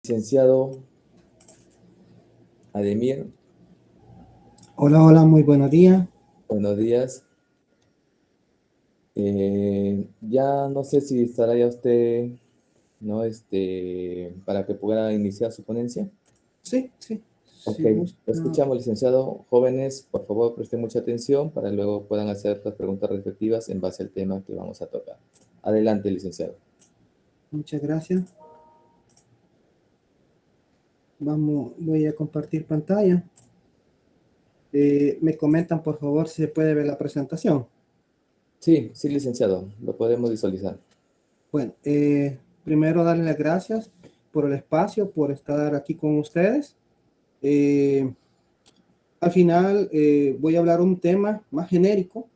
Licenciado Ademir, Hola, hola, muy buenos días. buenos días. Ya no sé si estará ya usted, ¿no? Para que pueda iniciar su ponencia. Sí, sí, Ok, si gusta. escuchamos, licenciado. Jóvenes, por favor, presten mucha atención para luego puedan hacer las preguntas respectivas en base al tema que vamos a tocar. Adelante, licenciado. Muchas gracias. Voy a compartir pantalla. Me comentan, por favor, si se puede ver la presentación. Sí, sí, licenciado, lo podemos visualizar. Bueno, primero darle las gracias por el espacio, por estar aquí con ustedes. Eh, Al final voy a hablar un tema más genérico,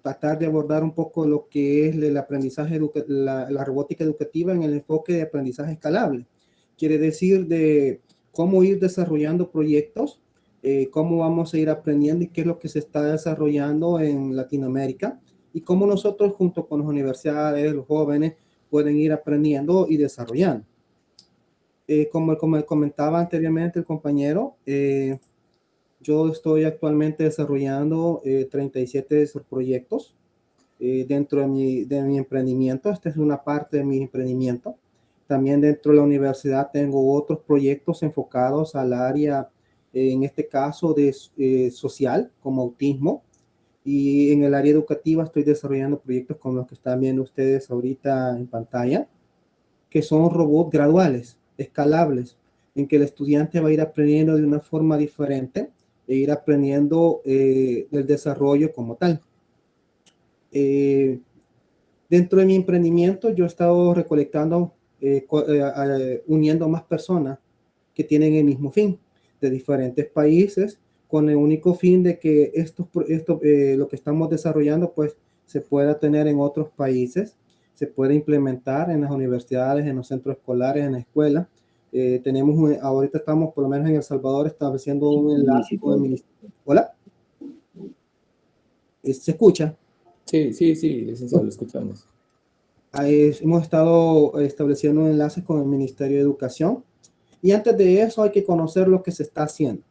tratar de abordar un poco lo que es el aprendizaje, la robótica educativa en el enfoque de aprendizaje escalable. Quiere decir de cómo ir desarrollando proyectos, cómo vamos a ir aprendiendo y qué es lo que se está desarrollando en Latinoamérica y cómo nosotros junto con las universidades, los jóvenes, pueden ir aprendiendo y desarrollando. Como comentaba anteriormente el compañero, yo estoy actualmente desarrollando 37 proyectos dentro de mi emprendimiento. Esta es una parte de mi emprendimiento. También dentro de la universidad tengo otros proyectos enfocados al área, en este caso, de social, como autismo. Y en el área educativa estoy desarrollando proyectos como los que están viendo ustedes ahorita en pantalla, que son robots graduales, escalables, en que el estudiante va a ir aprendiendo de una forma diferente e ir aprendiendo del desarrollo como tal. Eh, Dentro de mi emprendimiento yo he estado recolectando, uniendo más personas que tienen el mismo fin, de diferentes países, con el único fin de que lo que estamos desarrollando pues se pueda tener en otros países, se pueda implementar en las universidades, en los centros escolares, en la escuela. Ahorita estamos por lo menos en El Salvador estableciendo un enlace con el ministerio. Hola, ¿se escucha? Sí, sí, sí, licenciado, lo escuchamos. Hemos estado estableciendo enlaces con el Ministerio de Educación y antes de eso hay que conocer lo que se está haciendo.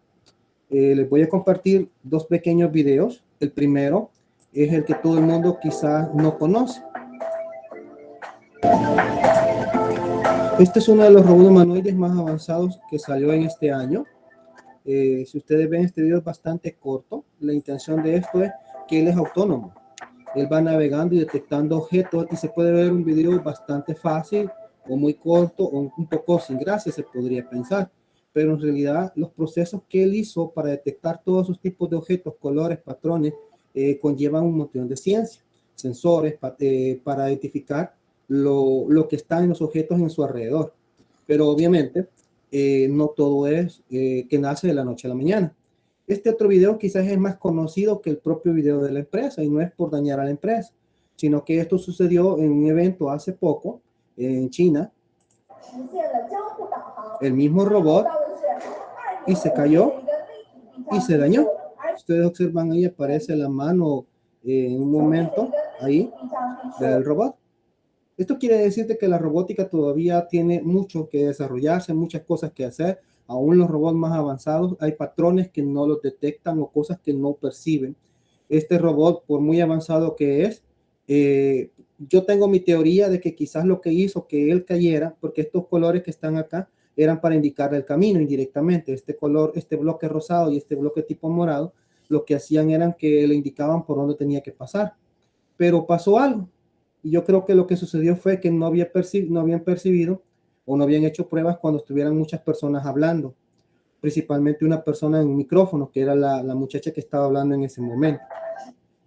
Les voy a compartir dos pequeños videos. El primero es el que todo el mundo quizás no conoce. Este es uno de los robots humanoides más avanzados que salió en este año. Si ustedes ven este video es bastante corto. La intención de esto es que él es autónomo. Él va navegando y detectando objetos y se puede ver un video bastante fácil o muy corto o un poco sin gracia, se podría pensar. Pero en realidad los procesos que él hizo para detectar todos esos tipos de objetos, colores, patrones, conllevan un montón de ciencia, sensores para identificar lo que está en los objetos en su alrededor. Pero obviamente no todo es que nace de la noche a la mañana. Este otro video quizás es más conocido que el propio video de la empresa y no es por dañar a la empresa, sino que esto sucedió en un evento hace poco en China, el mismo robot y se cayó y se dañó. Ustedes observan ahí aparece la mano en un momento ahí del robot. Esto quiere decirte que la robótica todavía tiene mucho que desarrollarse, muchas cosas que hacer. Aún los robots más avanzados hay patrones que no los detectan o cosas que no perciben. Este robot, por muy avanzado que es, yo tengo mi teoría de que quizás lo que hizo que él cayera, porque estos colores que están acá eran para indicarle el camino indirectamente. Este color, este bloque rosado y este bloque tipo morado, lo que hacían eran que le indicaban por dónde tenía que pasar. Pero pasó algo. Y yo creo que lo que sucedió fue que no habían percibido o no habían hecho pruebas cuando estuvieran muchas personas hablando, principalmente una persona en un micrófono, que era la muchacha que estaba hablando en ese momento.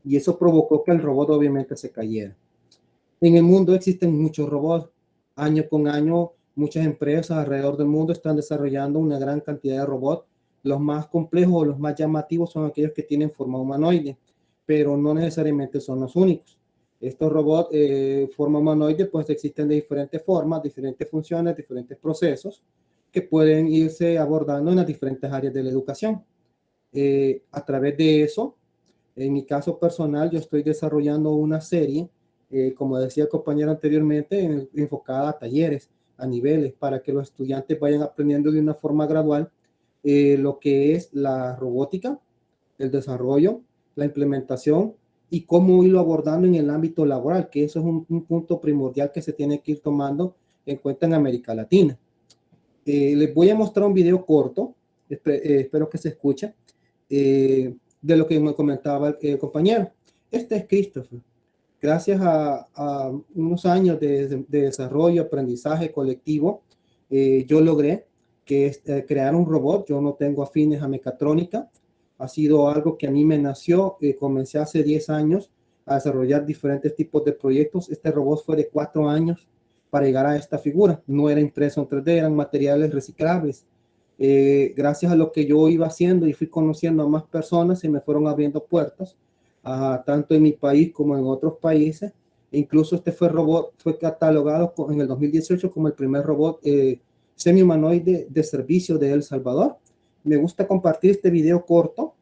Y eso provocó que el robot obviamente se cayera. En el mundo existen muchos robots. Año con año, muchas empresas alrededor del mundo están desarrollando una gran cantidad de robots. Los más complejos o los más llamativos son aquellos que tienen forma humanoide, pero no necesariamente son los únicos. Estos robots, forma humanoide, pues existen de diferentes formas, diferentes funciones, diferentes procesos que pueden irse abordando en las diferentes áreas de la educación. A través de eso, en mi caso personal, yo estoy desarrollando una serie, como decía el compañero anteriormente, enfocada a talleres. a niveles para que los estudiantes vayan aprendiendo de una forma gradual lo que es la robótica, el desarrollo, la implementación y cómo irlo abordando en el ámbito laboral, que eso es un punto primordial que se tiene que ir tomando en cuenta en América Latina. Les voy a mostrar un video corto, espero que se escuche, de lo que me comentaba el compañero. Este es Christopher. Gracias a unos años de desarrollo, aprendizaje colectivo, yo logré crear un robot. Yo no tengo afines a mecatrónica. Ha sido algo que a mí me nació. Comencé hace 10 años a desarrollar diferentes tipos de proyectos. Este robot fue de 4 años para llegar a esta figura. No era impreso en 3D, eran materiales reciclables. Gracias a lo que yo iba haciendo y fui conociendo a más personas, se me fueron abriendo puertas, tanto en mi país como en otros países. Incluso este robot fue catalogado en el 2018 como el primer robot semi-humanoide de servicio de El Salvador. Me gusta compartir este video corto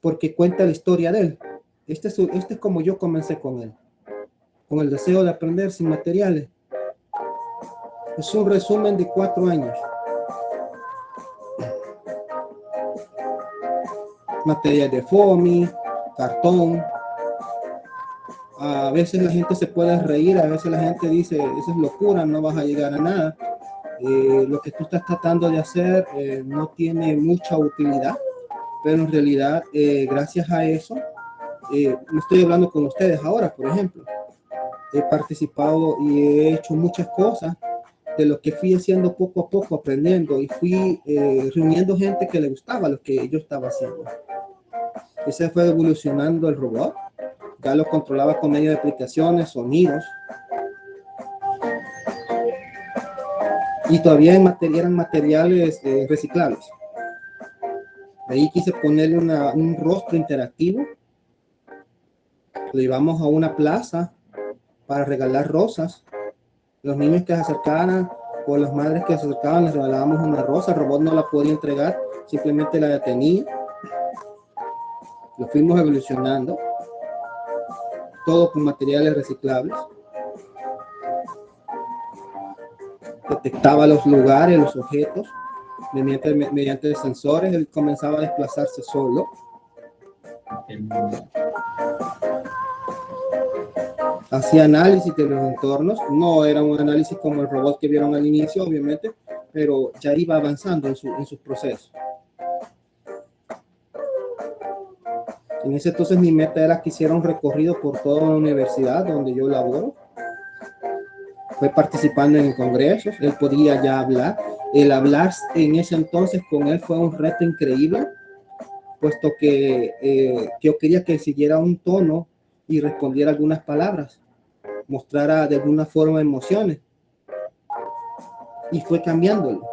porque cuenta la historia de él. Este es como yo comencé con él, con el deseo de aprender sin materiales. Es un resumen de 4 años. Material de foamy, cartón. A veces la gente se puede reír, a veces la gente dice, eso es locura, no vas a llegar a nada. Lo que tú estás tratando de hacer no tiene mucha utilidad, pero en realidad, gracias a eso, me estoy hablando con ustedes ahora, por ejemplo. He participado y he hecho muchas cosas de lo que fui haciendo poco a poco, aprendiendo, y fui reuniendo gente que le gustaba lo que yo estaba haciendo. Ese fue evolucionando el robot. Ya lo controlaba con medio de aplicaciones, sonidos. Y todavía eran materiales reciclables. De ahí quise ponerle un rostro interactivo. Lo llevamos a una plaza para regalar rosas. Los niños que se acercaran o las madres que se acercaban les regalábamos una rosa. El robot no la podía entregar, simplemente la detenía. Lo fuimos evolucionando. Todo con materiales reciclables. Detectaba los lugares, los objetos. Mediante sensores, él comenzaba a desplazarse solo. Hacía análisis de los entornos. No era un análisis como el robot que vieron al inicio, obviamente, pero ya iba avanzando en sus procesos. En ese entonces mi meta era que hiciera un recorrido por toda la universidad donde yo laboro. Fue participando en congresos. Él podía ya hablar. El hablar en ese entonces con él fue un reto increíble, puesto que yo quería que siguiera un tono y respondiera algunas palabras, mostrara de alguna forma emociones. Y fue cambiándolo.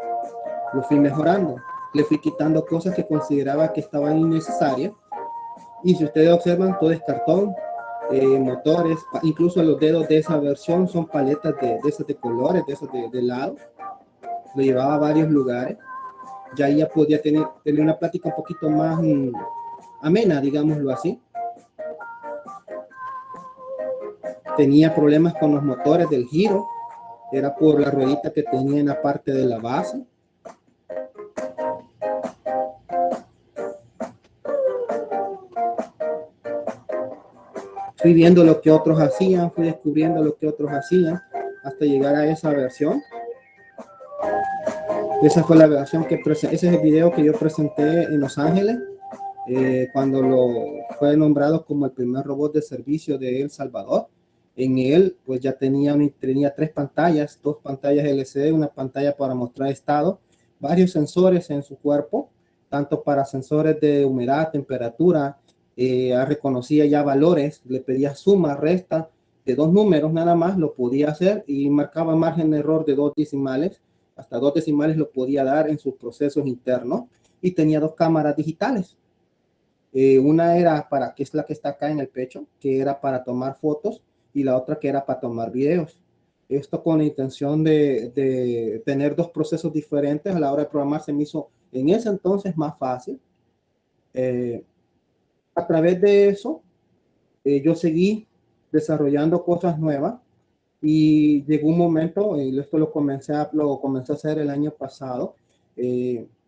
Lo fui mejorando. Le fui quitando cosas que consideraba que estaban innecesarias. Y si ustedes observan, todo es cartón, motores, incluso los dedos de esa versión son paletas de esas de colores, de esos de lado. Lo llevaba a varios lugares. Ya podía tener una plática un poquito más amena, digámoslo así. Tenía problemas con los motores del giro. Era por la ruedita que tenía en la parte de la base. Fui viendo lo que otros hacían, fui descubriendo lo que otros hacían hasta llegar a esa versión. Esa fue la versión ese es el video que yo presenté en Los Ángeles, cuando fue nombrado como el primer robot de servicio de El Salvador. En él, pues ya tenía 3 pantallas, 2 pantallas LCD, una pantalla para mostrar estado, varios sensores en su cuerpo, tanto para sensores de humedad, temperatura. Reconocía ya valores, le pedía suma, resta de 2 números nada más, lo podía hacer, y marcaba margen de error de 2 decimales, hasta 2 decimales lo podía dar en sus procesos internos. Y tenía 2 cámaras digitales. Una era que es la que está acá en el pecho, que era para tomar fotos, y la otra que era para tomar videos. Esto con la intención de tener 2 procesos diferentes. A la hora de programar se me hizo en ese entonces más fácil. A través de eso, yo seguí desarrollando cosas nuevas. Y llegó un momento, y esto lo comencé a hacer el año pasado,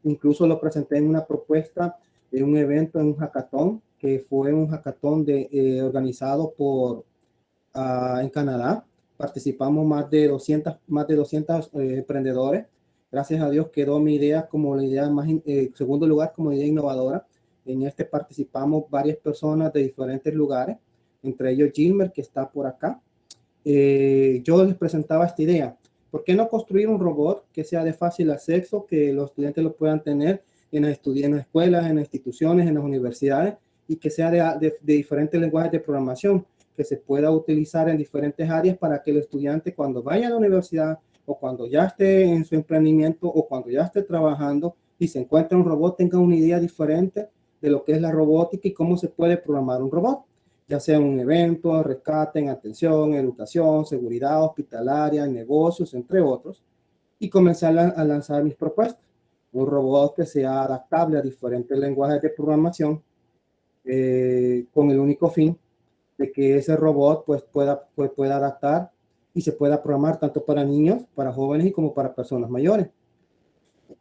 incluso lo presenté en una propuesta de un evento, en un hackathon, que fue un hackathon organizado en Canadá. Participamos más de 200 emprendedores. Gracias a Dios quedó mi idea como la idea más, segundo lugar, como idea innovadora. En este participamos varias personas de diferentes lugares, entre ellos Gilmer, que está por acá. Yo les presentaba esta idea. ¿Por qué no construir un robot que sea de fácil acceso, que los estudiantes lo puedan tener en las escuelas, en las instituciones, en las universidades, y que sea de diferentes lenguajes de programación, que se pueda utilizar en diferentes áreas para que el estudiante, cuando vaya a la universidad o cuando ya esté en su emprendimiento o cuando ya esté trabajando y se encuentre un robot, tenga una idea diferente de lo que es la robótica y cómo se puede programar un robot, ya sea en un evento, rescate, en atención, educación, seguridad hospitalaria, negocios, entre otros, y comenzar a lanzar mis propuestas. Un robot que sea adaptable a diferentes lenguajes de programación, con el único fin de que ese robot pues pueda adaptar y se pueda programar tanto para niños, para jóvenes y como para personas mayores.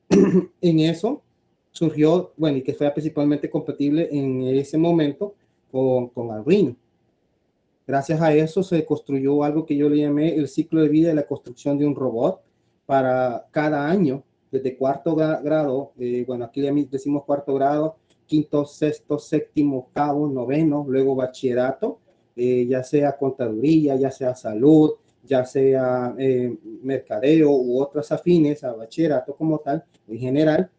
En eso surgió, bueno, y que fue principalmente compatible en ese momento con Arduino. Gracias a eso se construyó algo que yo le llamé el ciclo de vida de la construcción de un robot para cada año, desde cuarto grado, bueno, aquí le decimos cuarto grado, quinto, sexto, séptimo, octavo, noveno, luego bachillerato, ya sea contaduría, ya sea salud, ya sea mercadeo u otras afines a bachillerato como tal, en general.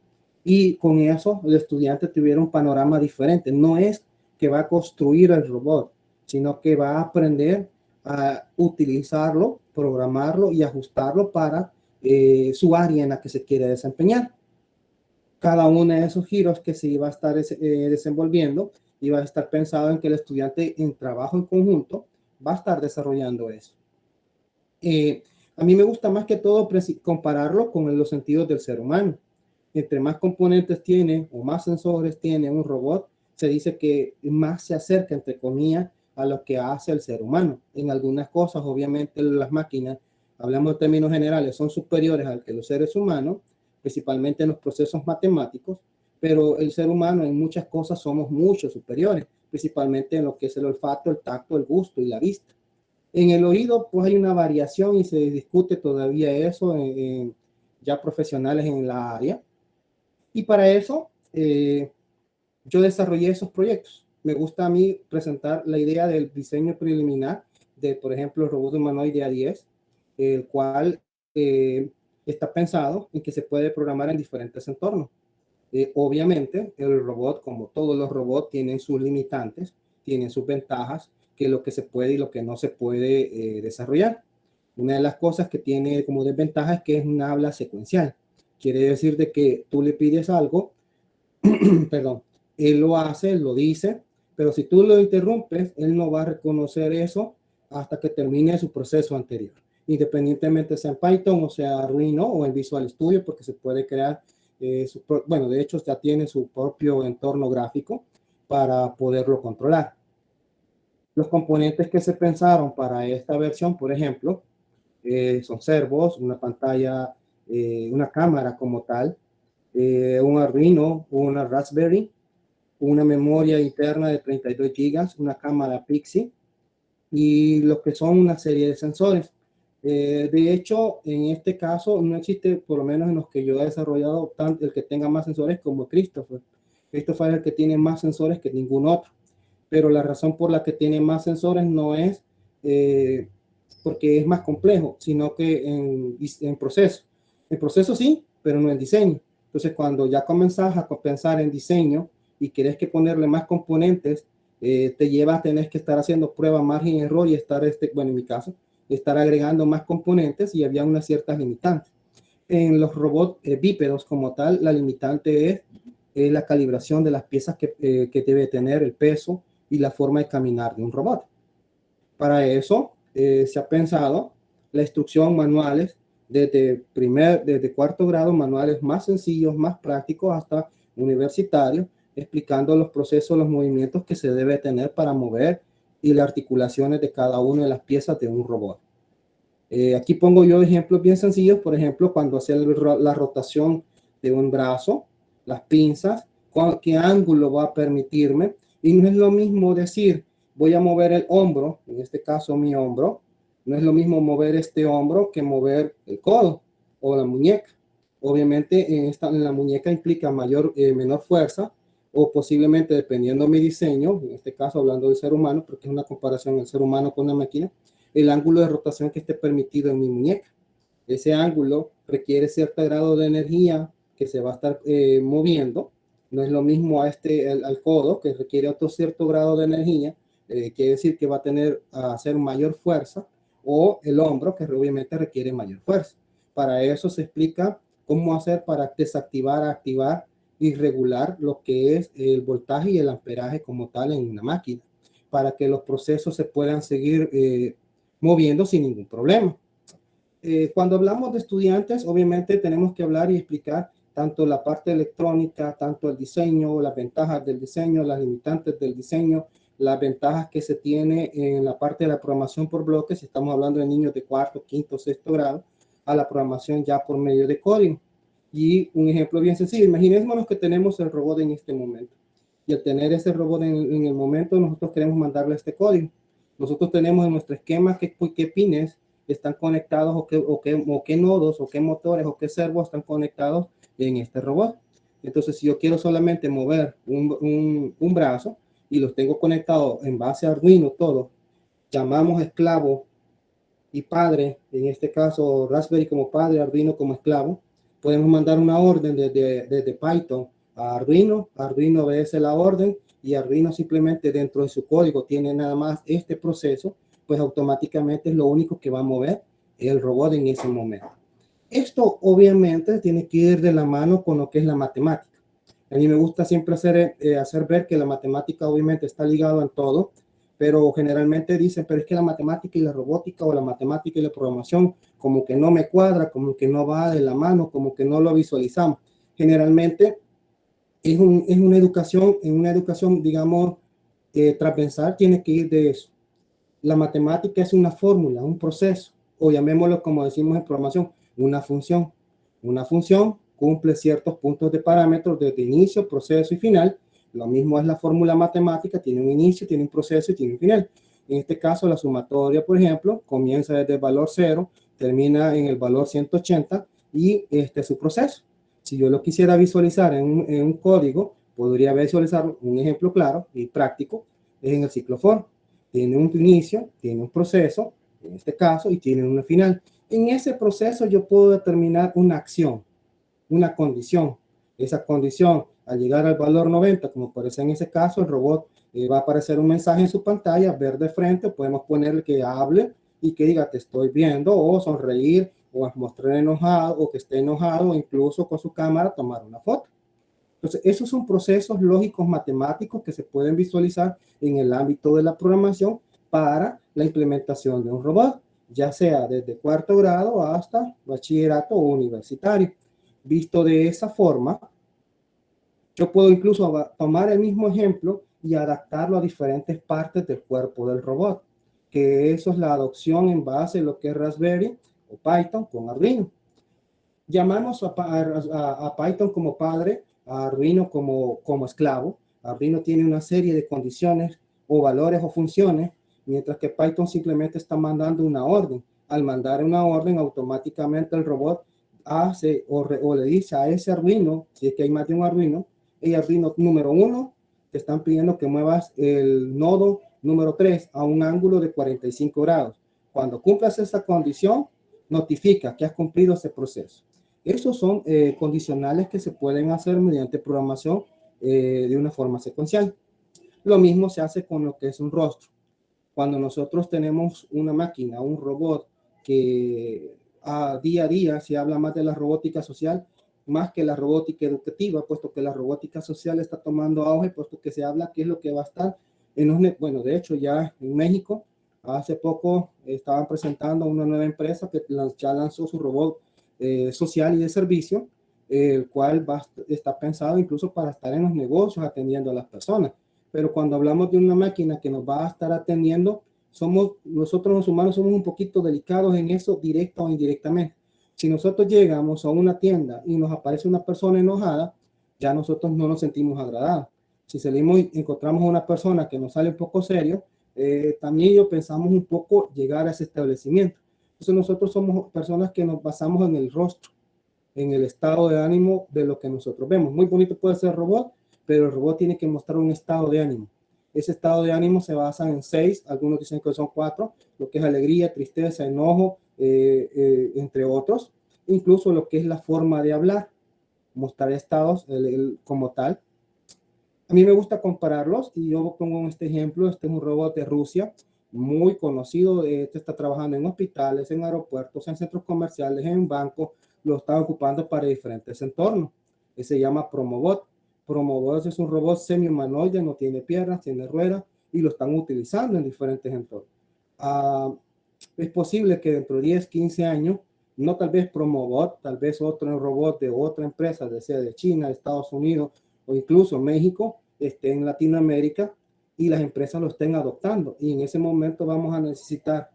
Y con eso el estudiante tuviera un panorama diferente. No es que va a construir el robot, sino que va a aprender a utilizarlo, programarlo y ajustarlo para su área en la que se quiere desempeñar. Cada uno de esos giros que se iba a estar desenvolviendo iba a estar pensado en que el estudiante en trabajo en conjunto va a estar desarrollando eso. A mí me gusta más que todo compararlo con los sentidos del ser humano. Entre más componentes tiene o más sensores tiene un robot, se dice que más se acerca, entre comillas, a lo que hace el ser humano. En algunas cosas, obviamente, las máquinas, hablamos de términos generales, son superiores al que los seres humanos, principalmente en los procesos matemáticos, pero el ser humano en muchas cosas somos mucho superiores, principalmente en lo que es el olfato, el tacto, el gusto y la vista. En el oído, pues hay una variación y se discute todavía eso ya profesionales en la área. Y para eso, yo desarrollé esos proyectos. Me gusta a mí presentar la idea del diseño preliminar de, por ejemplo, el robot humanoide A10, el cual está pensado en que se puede programar en diferentes entornos. Obviamente, el robot, como todos los robots, tienen sus limitantes, tienen sus ventajas, que es lo que se puede y lo que no se puede desarrollar. Una de las cosas que tiene como desventaja es que es una habla secuencial. Quiere decir de que tú le pides algo, perdón, él lo hace, él lo dice, pero si tú lo interrumpes, él no va a reconocer eso hasta que termine su proceso anterior, independientemente sea en Python o sea Arduino o en Visual Studio, porque se puede crear, bueno, de hecho ya tiene su propio entorno gráfico para poderlo controlar. Los componentes que se pensaron para esta versión, por ejemplo, son servos, una pantalla, una cámara como tal, un Arduino, una Raspberry, una memoria interna de 32 gigas, una cámara Pixie y lo que son una serie de sensores. De hecho, en este caso no existe, por lo menos en los que yo he desarrollado, tanto el que tenga más sensores como Christopher. Christopher es el que tiene más sensores que ningún otro, pero la razón por la que tiene más sensores no es porque es más complejo, sino que en proceso. En proceso sí, pero no en diseño. Entonces, cuando ya comenzás a pensar en diseño y querés que ponerle más componentes, te lleva a tener que estar haciendo prueba, margen, error y estar, bueno, en mi caso, estar agregando más componentes y había unas ciertas limitantes. En los robots bípedos como tal, la limitante es la calibración de las piezas que debe tener, el peso y la forma de caminar de un robot. Para eso se ha pensado la instrucción manuales desde cuarto grado, manuales más sencillos, más prácticos hasta universitarios, explicando los procesos, los movimientos que se debe tener para mover y las articulaciones de cada una de las piezas de un robot. Aquí pongo yo ejemplos bien sencillos, por ejemplo, cuando hace la rotación de un brazo, las pinzas, qué ángulo va a permitirme. Y no es lo mismo decir, voy a mover el hombro, en este caso mi hombro, no es lo mismo mover este hombro que mover el codo o la muñeca. Obviamente en la muñeca implica menor fuerza, o posiblemente, dependiendo de mi diseño, en este caso hablando del ser humano, porque es una comparación del ser humano con la máquina, el ángulo de rotación que esté permitido en mi muñeca. Ese ángulo requiere cierto grado de energía que se va a estar moviendo. No es lo mismo al codo, que requiere otro cierto grado de energía, quiere decir que va a hacer mayor fuerza, o el hombro, que obviamente requiere mayor fuerza. Para eso se explica cómo hacer para desactivar, activar y regular lo que es el voltaje y el amperaje como tal en una máquina, para que los procesos se puedan seguir moviendo sin ningún problema. Cuando hablamos de estudiantes, obviamente tenemos que hablar y explicar tanto la parte electrónica, tanto el diseño, las ventajas del diseño, las limitantes del diseño, las ventajas que se tiene en la parte de la programación por bloques, si estamos hablando de niños de cuarto, quinto, sexto grado, a la programación ya por medio de código. Y un ejemplo bien sencillo, imaginémonos que tenemos el robot en este momento. Y al tener ese robot en el momento, nosotros queremos mandarle este código. Nosotros tenemos en nuestro esquema qué pines están conectados o qué nodos o qué motores o qué servos están conectados en este robot. Entonces, si yo quiero solamente mover un brazo y los tengo conectados en base a Arduino, todo, llamamos esclavo y padre, en este caso Raspberry como padre, Arduino como esclavo, podemos mandar una orden desde Python a Arduino, Arduino obedece la orden y Arduino simplemente dentro de su código tiene nada más este proceso, pues automáticamente es lo único que va a mover el robot en ese momento. Esto obviamente tiene que ir de la mano con lo que es la matemática. A mí me gusta siempre hacer ver que la matemática obviamente está ligada en todo, pero generalmente dicen, pero es que la matemática y la robótica o la matemática y la programación como que no me cuadra, como que no va de la mano, como que no lo visualizamos. Generalmente es una educación, digamos, transversal, tiene que ir de eso. La matemática es una fórmula, un proceso, o llamémoslo como decimos en programación, una función. Una función cumple ciertos puntos de parámetros desde inicio, proceso y final. Lo mismo es la fórmula matemática, tiene un inicio, tiene un proceso y tiene un final. En este caso, la sumatoria, por ejemplo, comienza desde el valor 0, termina en el valor 180 y este es su proceso. Si yo lo quisiera visualizar en un código, podría visualizar un ejemplo claro y práctico en el ciclo for. Tiene un inicio, tiene un proceso, en este caso, y tiene una final. En ese proceso yo puedo determinar una acción, una condición. Esa condición, al llegar al valor 90, como aparece en ese caso, el robot va a aparecer un mensaje en su pantalla, ver de frente, podemos ponerle que hable y que diga te estoy viendo, o sonreír, o mostrar enojado, o que esté enojado, o incluso con su cámara tomar una foto. Entonces, esos son procesos lógicos matemáticos que se pueden visualizar en el ámbito de la programación para la implementación de un robot, ya sea desde cuarto grado hasta bachillerato o universitario. Visto de esa forma, yo puedo incluso tomar el mismo ejemplo y adaptarlo a diferentes partes del cuerpo del robot, que eso es la adopción en base a lo que es Raspberry o Python con Arduino. Llamamos a Python como padre, a Arduino como esclavo. Arduino tiene una serie de condiciones o valores o funciones, mientras que Python simplemente está mandando una orden. Al mandar una orden, automáticamente el robot hace o le dice a ese Arduino, si es que hay más de un Arduino, el Arduino número 1, te están pidiendo que muevas el nodo número 3 a un ángulo de 45 grados. Cuando cumplas esa condición, notifica que has cumplido ese proceso. Esos son condicionales que se pueden hacer mediante programación de una forma secuencial. Lo mismo se hace con lo que es un rostro. Cuando nosotros tenemos una máquina, un robot que día a día se habla más de la robótica social, más que la robótica educativa, puesto que la robótica social está tomando auge, puesto que se habla que es lo que va a estar en los, bueno, de hecho ya en México, hace poco estaban presentando una nueva empresa que ya lanzó su robot social y de servicio, el cual está pensado incluso para estar en los negocios atendiendo a las personas. Pero cuando hablamos de una máquina que nos va a estar atendiendo nosotros los humanos somos un poquito delicados en eso, directa o indirectamente. Si nosotros llegamos a una tienda y nos aparece una persona enojada, ya nosotros no nos sentimos agradados. Si salimos y encontramos a una persona que nos sale un poco serio, también yo pensamos un poco llegar a ese establecimiento. Entonces nosotros somos personas que nos basamos en el rostro, en el estado de ánimo de lo que nosotros vemos. Muy bonito puede ser el robot, pero el robot tiene que mostrar un estado de ánimo. Ese estado de ánimo se basa en 6, algunos dicen que son 4, lo que es alegría, tristeza, enojo, entre otros. Incluso lo que es la forma de hablar, mostrar estados como tal. A mí me gusta compararlos y yo pongo este ejemplo. Este es un robot de Rusia, muy conocido. Este está trabajando en hospitales, en aeropuertos, en centros comerciales, en bancos. Lo están ocupando para diferentes entornos. Se llama Promobot. Promobot es un robot semi-humanoide, no tiene piernas, tiene ruedas y lo están utilizando en diferentes entornos. Es posible que dentro de 10, 15 años, no tal vez Promobot, tal vez otro robot de otra empresa, ya sea de China, de Estados Unidos o incluso México, esté en Latinoamérica y las empresas lo estén adoptando. Y en ese momento vamos a necesitar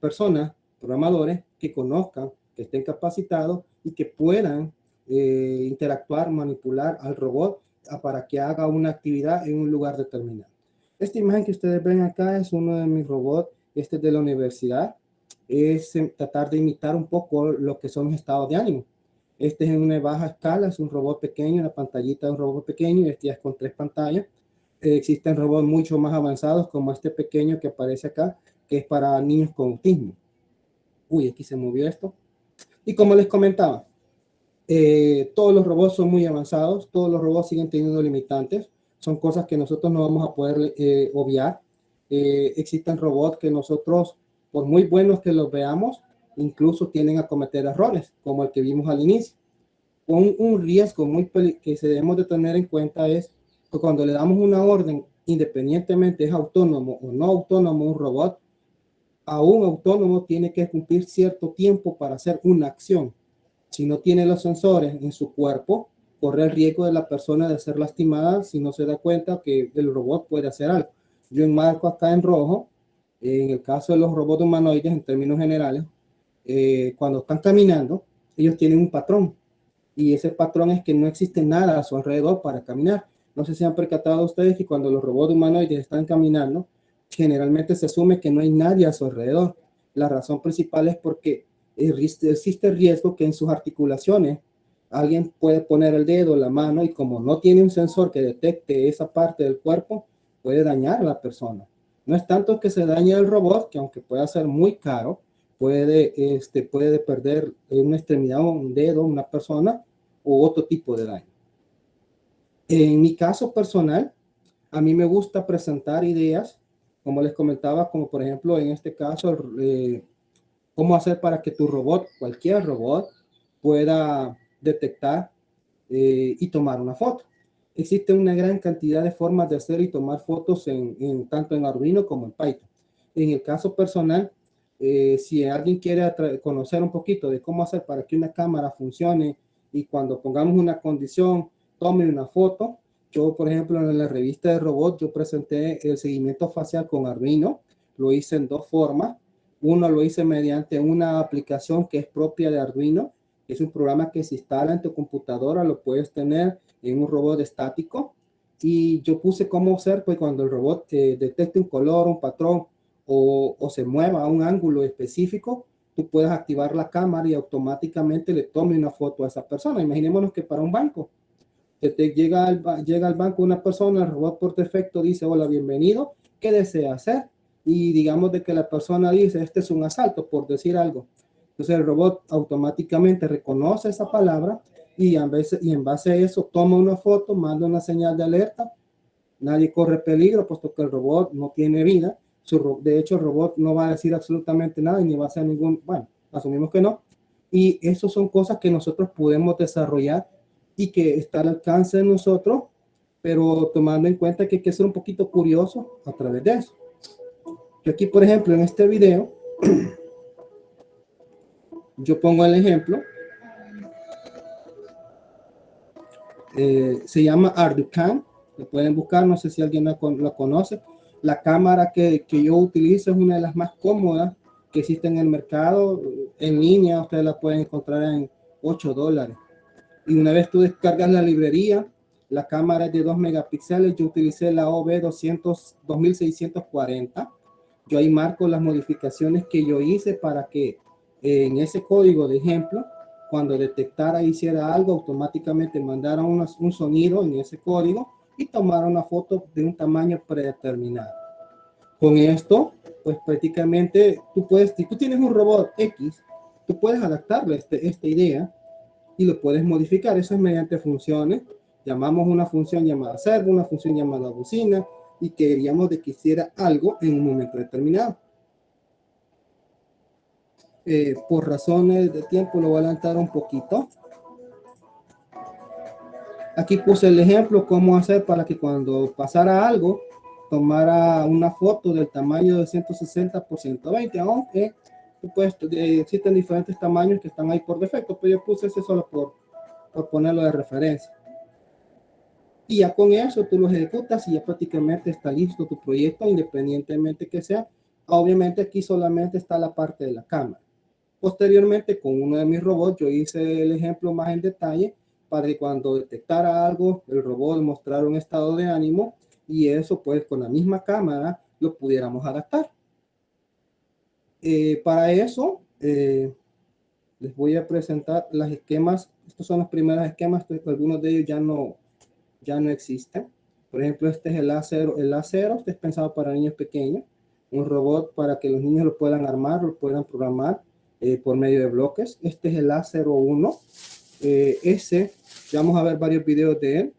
personas, programadores que conozcan, que estén capacitados y que puedan interactuar, manipular al robot para que haga una actividad en un lugar determinado. Esta imagen que ustedes ven acá es uno de mis robots, este es de la universidad. Es tratar de imitar un poco lo que son los estados de ánimo. Este es en una baja escala, es un robot pequeño, la pantallita de un robot pequeño, este ya es con 3 pantallas. Existen robots mucho más avanzados como este pequeño que aparece acá, que es para niños con autismo. Uy, aquí se movió esto. Y como les comentaba, todos los robots son muy avanzados, todos los robots siguen teniendo limitantes, son cosas que nosotros no vamos a poder obviar. Existen robots que nosotros, por muy buenos que los veamos, incluso tienden a cometer errores, como el que vimos al inicio. Un riesgo que se debemos de tener en cuenta es que cuando le damos una orden, independientemente es autónomo o no autónomo un robot, aún autónomo tiene que cumplir cierto tiempo para hacer una acción. Si no tiene los sensores en su cuerpo, corre el riesgo de la persona de ser lastimada si no se da cuenta que el robot puede hacer algo. Yo enmarco acá en rojo, en el caso de los robots humanoides en términos generales, cuando están caminando, ellos tienen un patrón y ese patrón es que no existe nada a su alrededor para caminar. No sé si han percatado ustedes que cuando los robots humanoides están caminando, generalmente se asume que no hay nadie a su alrededor. La razón principal es porque existe el riesgo que en sus articulaciones alguien puede poner el dedo, la mano, y como no tiene un sensor que detecte esa parte del cuerpo, puede dañar a la persona. No es tanto que se dañe el robot, que aunque pueda ser muy caro, puede perder una extremidad, un dedo, una persona, o otro tipo de daño. En mi caso personal, a mí me gusta presentar ideas, como les comentaba, como por ejemplo en este caso, cómo hacer para que tu robot, cualquier robot, pueda detectar y tomar una foto. Existe una gran cantidad de formas de hacer y tomar fotos tanto en Arduino como en Python. En el caso personal, si alguien quiere conocer un poquito de cómo hacer para que una cámara funcione y cuando pongamos una condición, tome una foto. Yo, por ejemplo, en la revista de robot, yo presenté el seguimiento facial con Arduino. Lo hice en 2 formas. Uno lo hice mediante una aplicación que es propia de Arduino. Es un programa que se instala en tu computadora, lo puedes tener en un robot estático. Y yo puse cómo hacer, pues cuando el robot detecte un color, un patrón o se mueva a un ángulo específico, tú puedes activar la cámara y automáticamente le tome una foto a esa persona. Imaginémonos que para un banco, llega al banco una persona, el robot por defecto dice, hola, bienvenido, ¿qué desea hacer? Y digamos de que la persona dice, este es un asalto, por decir algo. Entonces el robot automáticamente reconoce esa palabra y en base a eso toma una foto, manda una señal de alerta. Nadie corre peligro, puesto que el robot no tiene vida. De hecho, el robot no va a decir absolutamente nada y ni va a hacer bueno, asumimos que no. Y eso son cosas que nosotros podemos desarrollar y que está al alcance de nosotros, pero tomando en cuenta que hay que ser un poquito curioso a través de eso. Yo aquí, por ejemplo, en este video, yo pongo el ejemplo. Se llama Arducan. Lo pueden buscar, no sé si alguien lo conoce. La cámara que yo utilizo es una de las más cómodas que existe en el mercado. En línea ustedes la pueden encontrar en $8. Y una vez tú descargas la librería, la cámara es de 2 megapíxeles. Yo utilicé la OB2640. Yo ahí marco las modificaciones que yo hice para que en ese código de ejemplo, cuando detectara e hiciera algo, automáticamente mandara un sonido en ese código y tomara una foto de un tamaño predeterminado. Con esto, pues prácticamente tú puedes, si tú tienes un robot X, tú puedes adaptarle esta idea y lo puedes modificar. Eso es mediante funciones. Llamamos una función llamada servo, una función llamada bocina, y queríamos de que hiciera algo en un momento determinado. Por razones de tiempo lo voy a adelantar un poquito. Aquí puse el ejemplo cómo hacer para que cuando pasara algo tomara una foto del tamaño de 160 por 120, aunque pues, existen diferentes tamaños que están ahí por defecto, pero yo puse ese solo por ponerlo de referencia. Y ya con eso tú lo ejecutas y ya prácticamente está listo tu proyecto, independientemente que sea. Obviamente aquí solamente está la parte de la cámara. Posteriormente, con uno de mis robots, yo hice el ejemplo más en detalle para que cuando detectara algo, el robot mostrara un estado de ánimo y eso pues con la misma cámara lo pudiéramos adaptar. Para eso, les voy a presentar los esquemas. Estos son los primeros esquemas, algunos de ellos ya no existen. Por ejemplo, este es el A0. El A0 este es pensado para niños pequeños, un robot para que los niños lo puedan armar, lo puedan programar por medio de bloques. Este es el A01. Ese, ya vamos a ver varios videos de él.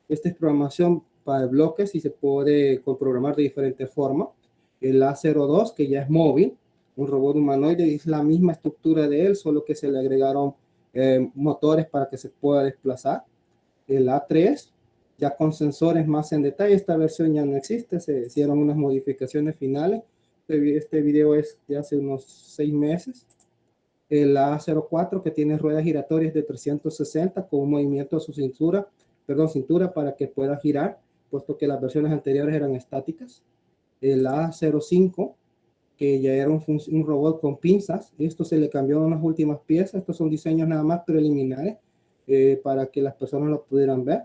Esta es programación para bloques y se puede programar de diferentes formas. El A02, que ya es móvil, un robot humanoide, es la misma estructura de él, solo que se le agregaron motores para que se pueda desplazar. El A3, ya con sensores más en detalle. Esta versión ya no existe, se hicieron unas modificaciones finales. Este video es de hace unos 6 meses. El A04, que tiene ruedas giratorias de 360 con un movimiento de su cintura para que pueda girar, puesto que las versiones anteriores eran estáticas. El A05, que ya era un robot con pinzas. Esto se le cambió unas últimas piezas. Estos son diseños nada más preliminares para que las personas lo pudieran ver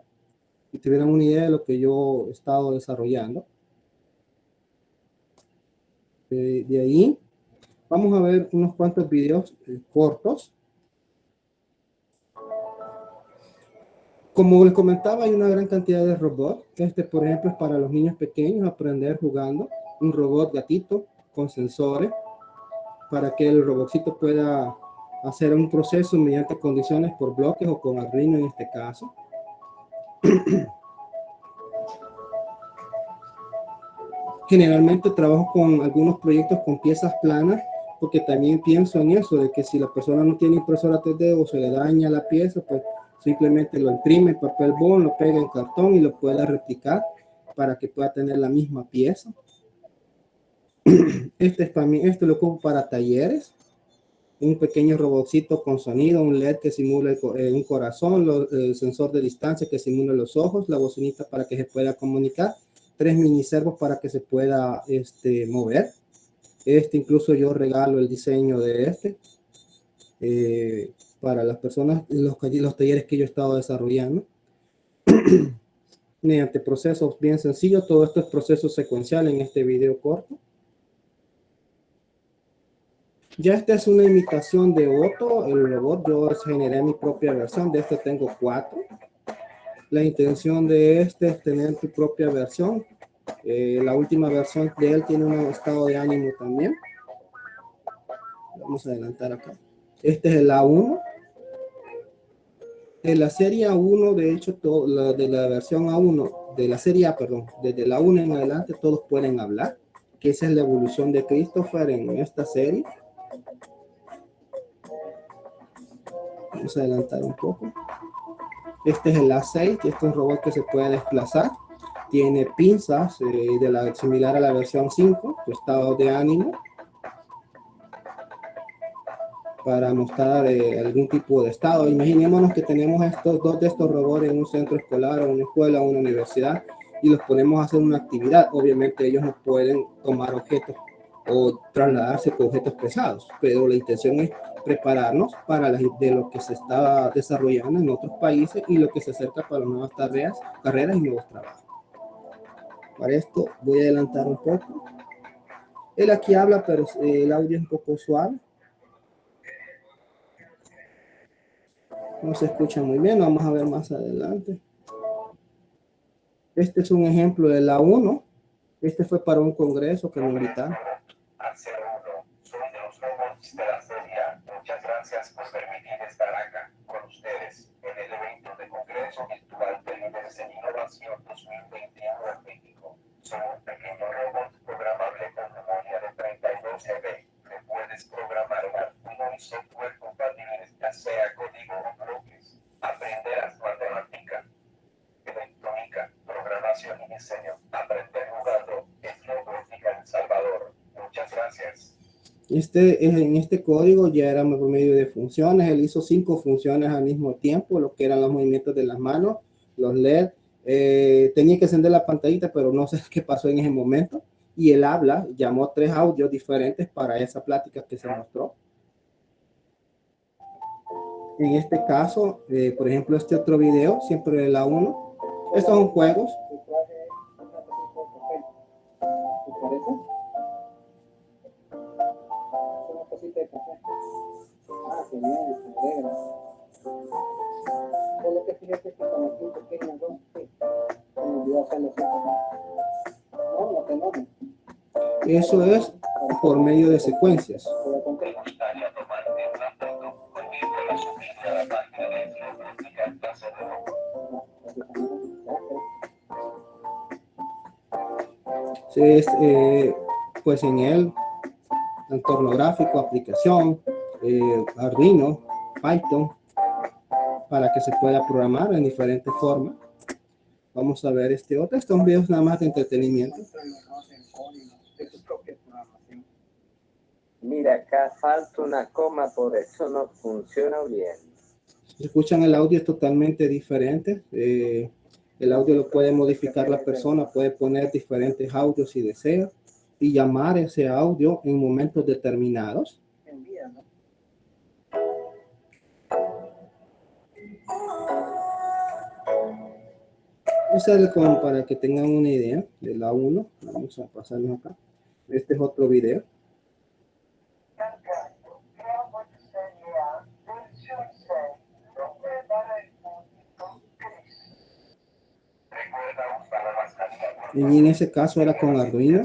y tuvieran una idea de lo que yo he estado desarrollando. De ahí vamos a ver unos cuantos videos cortos. Como les comentaba, hay una gran cantidad de robots. Este, por ejemplo, es para los niños pequeños aprender jugando. Un robot gatito con sensores para que el robotcito pueda hacer un proceso mediante condiciones por bloques o con Arduino en este caso. Generalmente trabajo con algunos proyectos con piezas planas porque también pienso en eso, de que si la persona no tiene impresora 3D o se le daña la pieza, pues simplemente lo imprime en papel bond, lo pega en cartón y lo pueda replicar para que pueda tener la misma pieza. Este lo ocupo para talleres. Un pequeño robotcito con sonido, un LED que simula un corazón, el sensor de distancia que simula los ojos, la bocinita para que se pueda comunicar, 3 mini servos para que se pueda mover. Incluso yo regalo el diseño de para las personas, los talleres que yo he estado desarrollando. Mediante procesos bien sencillos, todo esto es proceso secuencial en este video corto. Ya esta es una imitación de Otto, el robot. Yo generé mi propia versión. De este tengo 4. La intención de es tener tu propia versión. La última versión de él tiene un estado de ánimo también. Vamos a adelantar acá. Este es el A1. De la serie A1, de hecho, de la versión A1, de la serie A, perdón, desde la 1 en adelante todos pueden hablar, que esa es la evolución de Christopher en esta serie. Vamos a adelantar un poco. Este es el A6, este es un robot que se puede desplazar. Tiene pinzas similar a la versión 5, su estado de ánimo, para mostrar algún tipo de estado. Imaginémonos que tenemos dos de estos robots en un centro escolar o una escuela o una universidad y los ponemos a hacer una actividad. Obviamente ellos no pueden tomar objetos o trasladarse con objetos pesados, pero la intención es prepararnos para de lo que se está desarrollando en otros países y lo que se acerca para nuevas carreras y nuevos trabajos. Para esto voy a adelantar un poco. Él aquí habla, pero el audio es un poco suave. No se escucha muy bien, vamos a ver más adelante. Este es un ejemplo de la 1. Este fue para un congreso que me invitaron. Soy de los robots de la serie. Muchas gracias por permitir estar acá con ustedes en el evento de Congreso Virtual de Líderes en Innovación 2021 en México. Soy un pequeño robot programable con memoria de 32 GB que puedes programar en Arduino y software compatible, ya sea código o bloques. Aprenderás matemática, electrónica, programación y diseño. Aprender jugando es robótica en El Salvador. Muchas gracias. En este código ya era por medio de funciones. Él hizo 5 funciones al mismo tiempo, lo que eran los movimientos de las manos, los LED. Tenía que encender la pantallita, pero no sé qué pasó en ese momento. Y él llamó 3 audios diferentes para esa plática que se mostró. En este caso, por ejemplo, este otro video, siempre de la 1. Estos son juegos. ¿Te parece? Una cosita de café. Ah, qué bien, me alegra. Solo que fíjate que con aquí un pequeño arroz, sí, me olvidó hacerlo así. No, no te enojes. Eso es por medio de secuencias. Es, pues en el entorno gráfico, aplicación, Arduino, Python, para que se pueda programar en diferentes formas. Vamos a ver este otro. Estos videos nada más de entretenimiento. Mira, acá falta una coma, por eso no funciona bien. Si escuchan el audio es totalmente diferente. El audio lo puede modificar la persona, puede poner diferentes audios si desea y llamar ese audio en momentos determinados. Esa es como para que tengan una idea de la 1. Vamos a pasarnos acá. Este es otro video. Y en ese caso era con Arduino.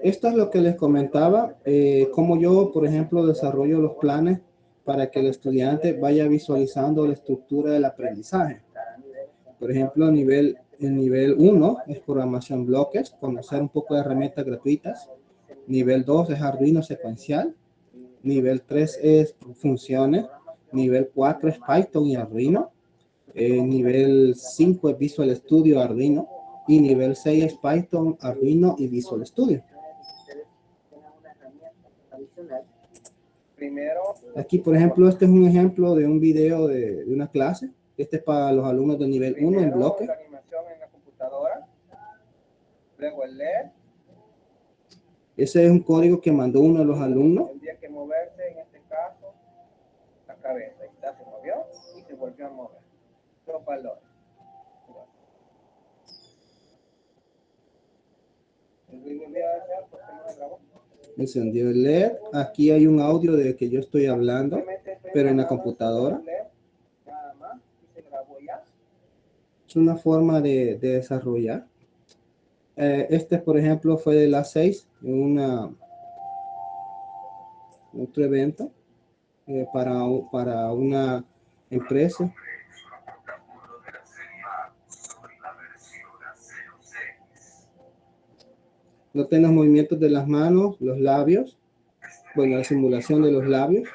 Esto es lo que les comentaba, cómo yo, por ejemplo, desarrollo los planes para que el estudiante vaya visualizando la estructura del aprendizaje. Por ejemplo, el nivel 1 es programación bloques, conocer un poco de herramientas gratuitas. Nivel 2 es Arduino secuencial. Nivel 3 es funciones. Nivel 4 es Python y Arduino. Nivel 5 es Visual Studio Arduino. Y nivel 6 es Python, Arduino y Visual Studio. Aquí, por ejemplo, este es un ejemplo de un video de una clase. Este es para los alumnos de nivel 1 en bloque. La animación en la computadora. Luego el LED. Ese es un código que mandó uno de los alumnos. Tendría que moverse, en este caso, la cabeza. Ahí está, se movió y se volvió a mover. Los valores. Encendió el LED. Aquí hay un audio de que yo estoy hablando, pero en la computadora. Es una forma de desarrollar. Este, por ejemplo, fue de las 6 en otro evento para una empresa. Noten los movimientos de las manos, los labios. Bueno, la simulación de los labios.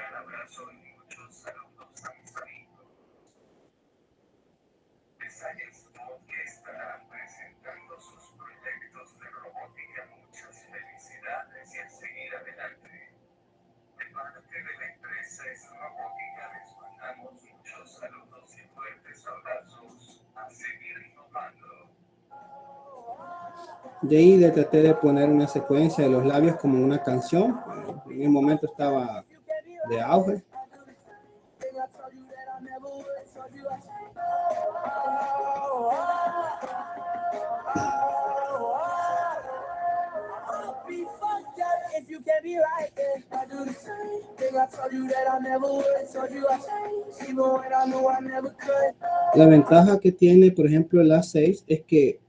De ahí le traté de poner una secuencia de los labios como una canción. En el momento estaba de auge. La ventaja que tiene, por ejemplo, el A6 es que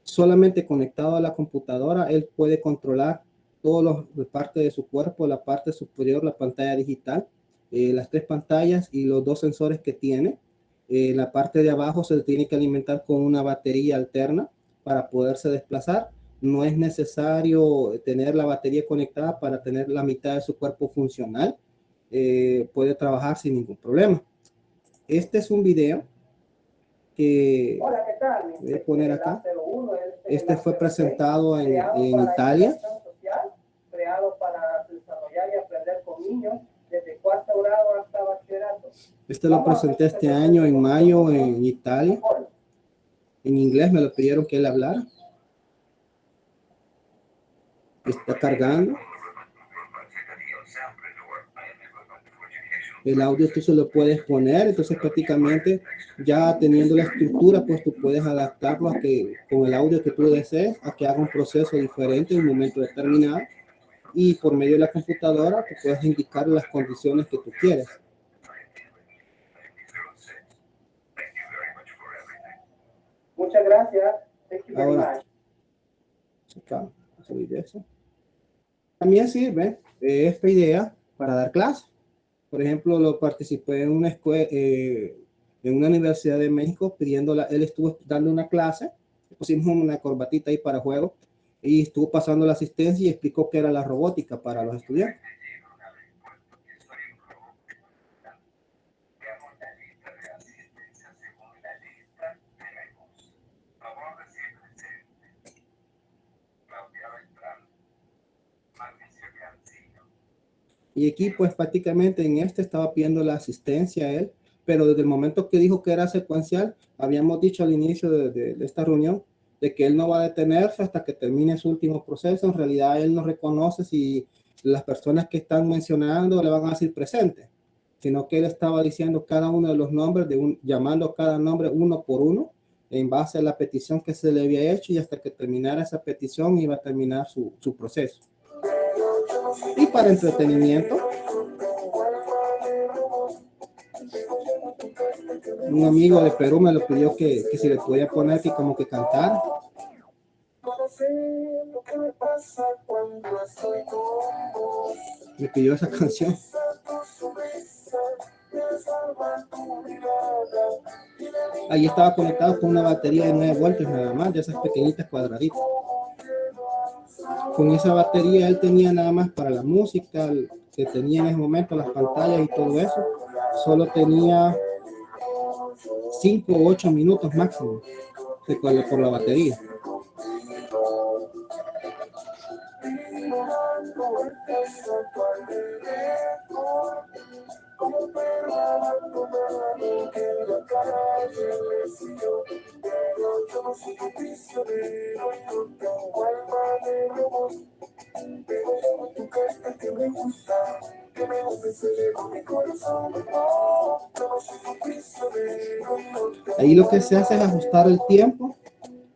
solamente conectado a la computadora, él puede controlar todas las partes de su cuerpo, la parte superior, la pantalla digital, las 3 pantallas y los 2 sensores que tiene. La parte de abajo se tiene que alimentar con una batería alterna para poderse desplazar. No es necesario tener la batería conectada para tener la mitad de su cuerpo funcional. Puede trabajar sin ningún problema. Este es un video que Hola, ¿qué tal? voy a poner acá. 01, Este fue presentado en Italia. Social, creado para desarrollar y aprender con niños desde cuarto grado hasta bachillerato. Este lo presenté este año en mayo en Italia. En inglés me lo pidieron que él hablara. Está cargando. El audio tú se lo puedes poner, entonces prácticamente ya teniendo la estructura, pues tú puedes adaptarlo a que con el audio que tú desees, a que haga un proceso diferente en un momento determinado. Y por medio de la computadora, tú puedes indicar las condiciones que tú quieres. Muchas gracias. Ahora, acá, subir eso. También sirve esta idea para dar clases. Por ejemplo, lo participé en una escuela, en una universidad de México, pidiéndola, él estuvo dando una clase, pusimos una corbatita ahí para juego, y estuvo pasando la asistencia y explicó qué era la robótica para los estudiantes. Y aquí pues prácticamente en este estaba pidiendo la asistencia a él, pero desde el momento que dijo que era secuencial, habíamos dicho al inicio de esta reunión de que él no va a detenerse hasta que termine su último proceso. En realidad él no reconoce si las personas que están mencionando le van a decir presente, sino que él estaba diciendo cada uno de los nombres, llamando cada nombre uno por uno en base a la petición que se le había hecho, y hasta que terminara esa petición iba a terminar su proceso. Y para entretenimiento, un amigo de Perú me lo pidió que si le podía poner que como que cantara. Me pidió esa canción. Ahí estaba conectado con una batería de 9 voltios nada más, de esas pequeñitas cuadraditas. Con esa batería él tenía nada más para la música que tenía en ese momento, las pantallas y todo eso, solo tenía 5 o 8 minutos máximo por la batería. Ahí lo que se hace es ajustar el tiempo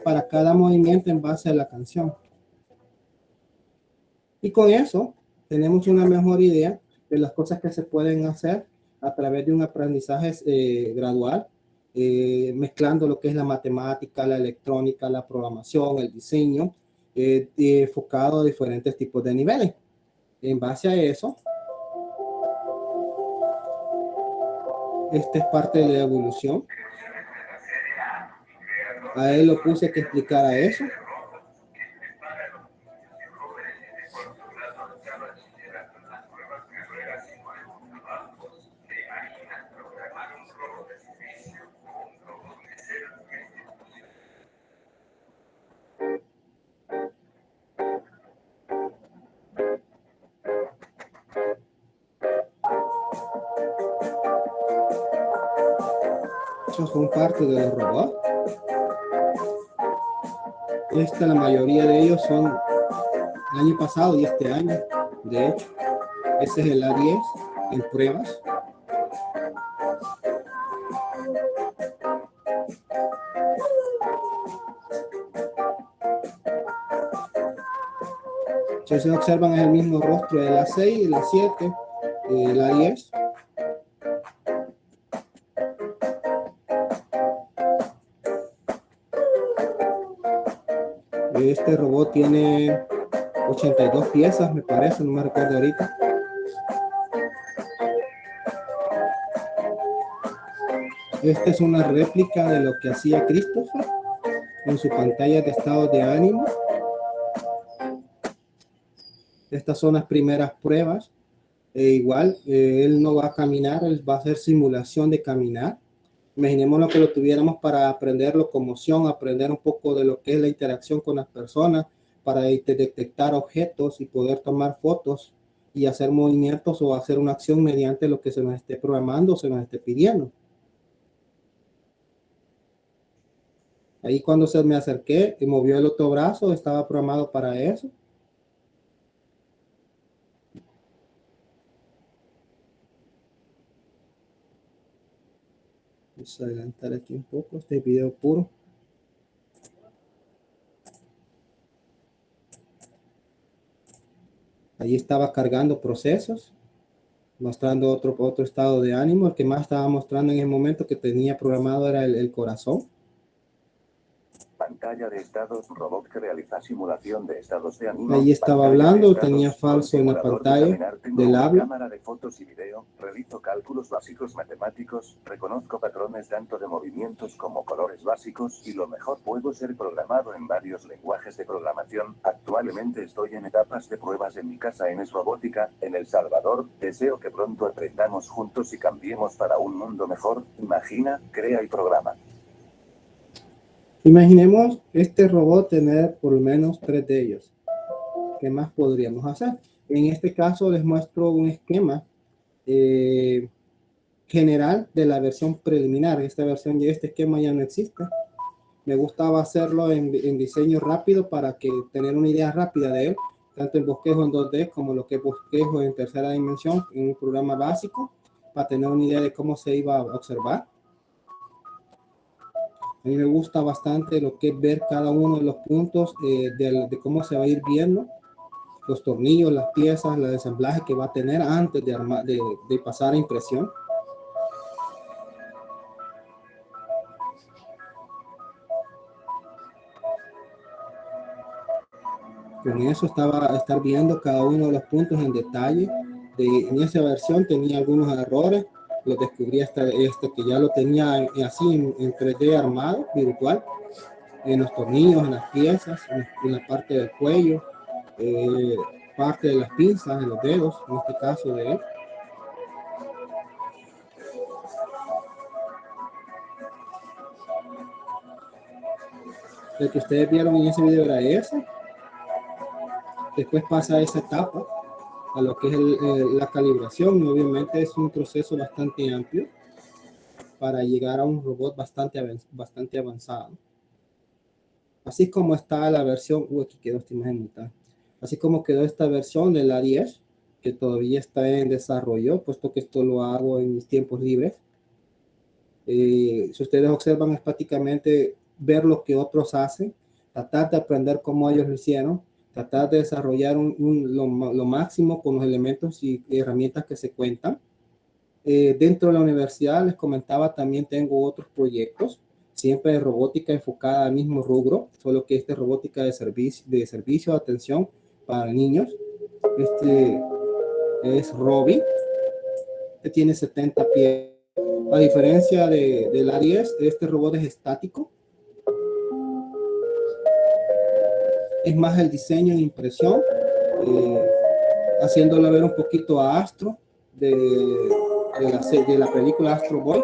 para cada movimiento en base a la canción. Y con eso tenemos una mejor idea de las cosas que se pueden hacer a través de un aprendizaje gradual, mezclando lo que es la matemática, la electrónica, la programación, el diseño, enfocado a diferentes tipos de niveles. En base a eso, esta es parte de la evolución. A él lo puse que explicara eso. Eso son parte de los robots. La mayoría de ellos son el año pasado y este año. De hecho, ese es el A10 en pruebas. Si ustedes observan, es el mismo rostro de la 6, la 7, la 10. Este robot tiene 82 piezas, me parece, no me recuerdo ahorita. Esta es una réplica de lo que hacía Christopher en su pantalla de estado de ánimo. Estas son las primeras pruebas. Igual, él no va a caminar, él va a hacer simulación de caminar. Imaginemos lo que lo tuviéramos para aprender locomoción, aprender un poco de lo que es la interacción con las personas, para detectar objetos y poder tomar fotos y hacer movimientos o hacer una acción mediante lo que se nos esté programando o se nos esté pidiendo. Ahí cuando se me acerqué y movió el otro brazo, estaba programado para eso. Vamos a adelantar aquí un poco este video puro. Ahí estaba cargando procesos, mostrando otro estado de ánimo. El que más estaba mostrando en el momento que tenía programado era el corazón. Pantalla de estados, robot que realiza simulación de estados de ánimo. Ahí estaba hablando, tenía falso en la pantalla del habla. Cámara de fotos y video, realizo cálculos básicos matemáticos, reconozco patrones tanto de movimientos como colores básicos y lo mejor puedo ser programado en varios lenguajes de programación. Actualmente estoy en etapas de pruebas en mi casa en Es Robótica, en El Salvador. Deseo que pronto aprendamos juntos y cambiemos para un mundo mejor. Imagina, crea y programa. Imaginemos este robot tener por lo menos 3 de ellos. ¿Qué más podríamos hacer? En este caso les muestro un esquema general de la versión preliminar. Este esquema ya no existe. Me gustaba hacerlo en diseño rápido para tener una idea rápida de él, tanto en bosquejo en 2D como lo que es bosquejo en tercera dimensión, en un programa básico, para tener una idea de cómo se iba a observar. A mí me gusta bastante lo que es ver cada uno de los puntos de cómo se va a ir viendo los tornillos, las piezas, el ensamblaje que va a tener antes de pasar a impresión. Con eso estar viendo cada uno de los puntos en detalle. En esa versión tenía algunos errores. Lo descubrí hasta que ya lo tenía así en 3D armado, virtual, en los tornillos, en las piezas, en la parte del cuello, parte de las pinzas, en los dedos, en este caso de él. El que ustedes vieron en ese video era ese. Después pasa a esa etapa, a lo que es la calibración, y obviamente es un proceso bastante amplio para llegar a un robot bastante avanzado. Así como está la versión, aquí quedó esta imagen montada. Así como quedó esta versión de la 10, que todavía está en desarrollo, puesto que esto lo hago en mis tiempos libres. Si ustedes observan, es prácticamente ver lo que otros hacen, tratar de aprender cómo ellos lo hicieron, tratar de desarrollar lo máximo con los elementos y herramientas que se cuentan. Dentro de la universidad, les comentaba, también tengo otros proyectos, siempre de robótica enfocada al mismo rubro, solo que robótica de servicio, de atención para niños. Este es Robbie, que tiene 70 pies. A diferencia de la 10, este robot es estático. Es más el diseño e impresión, haciéndolo ver un poquito a Astro de la película Astro Boy.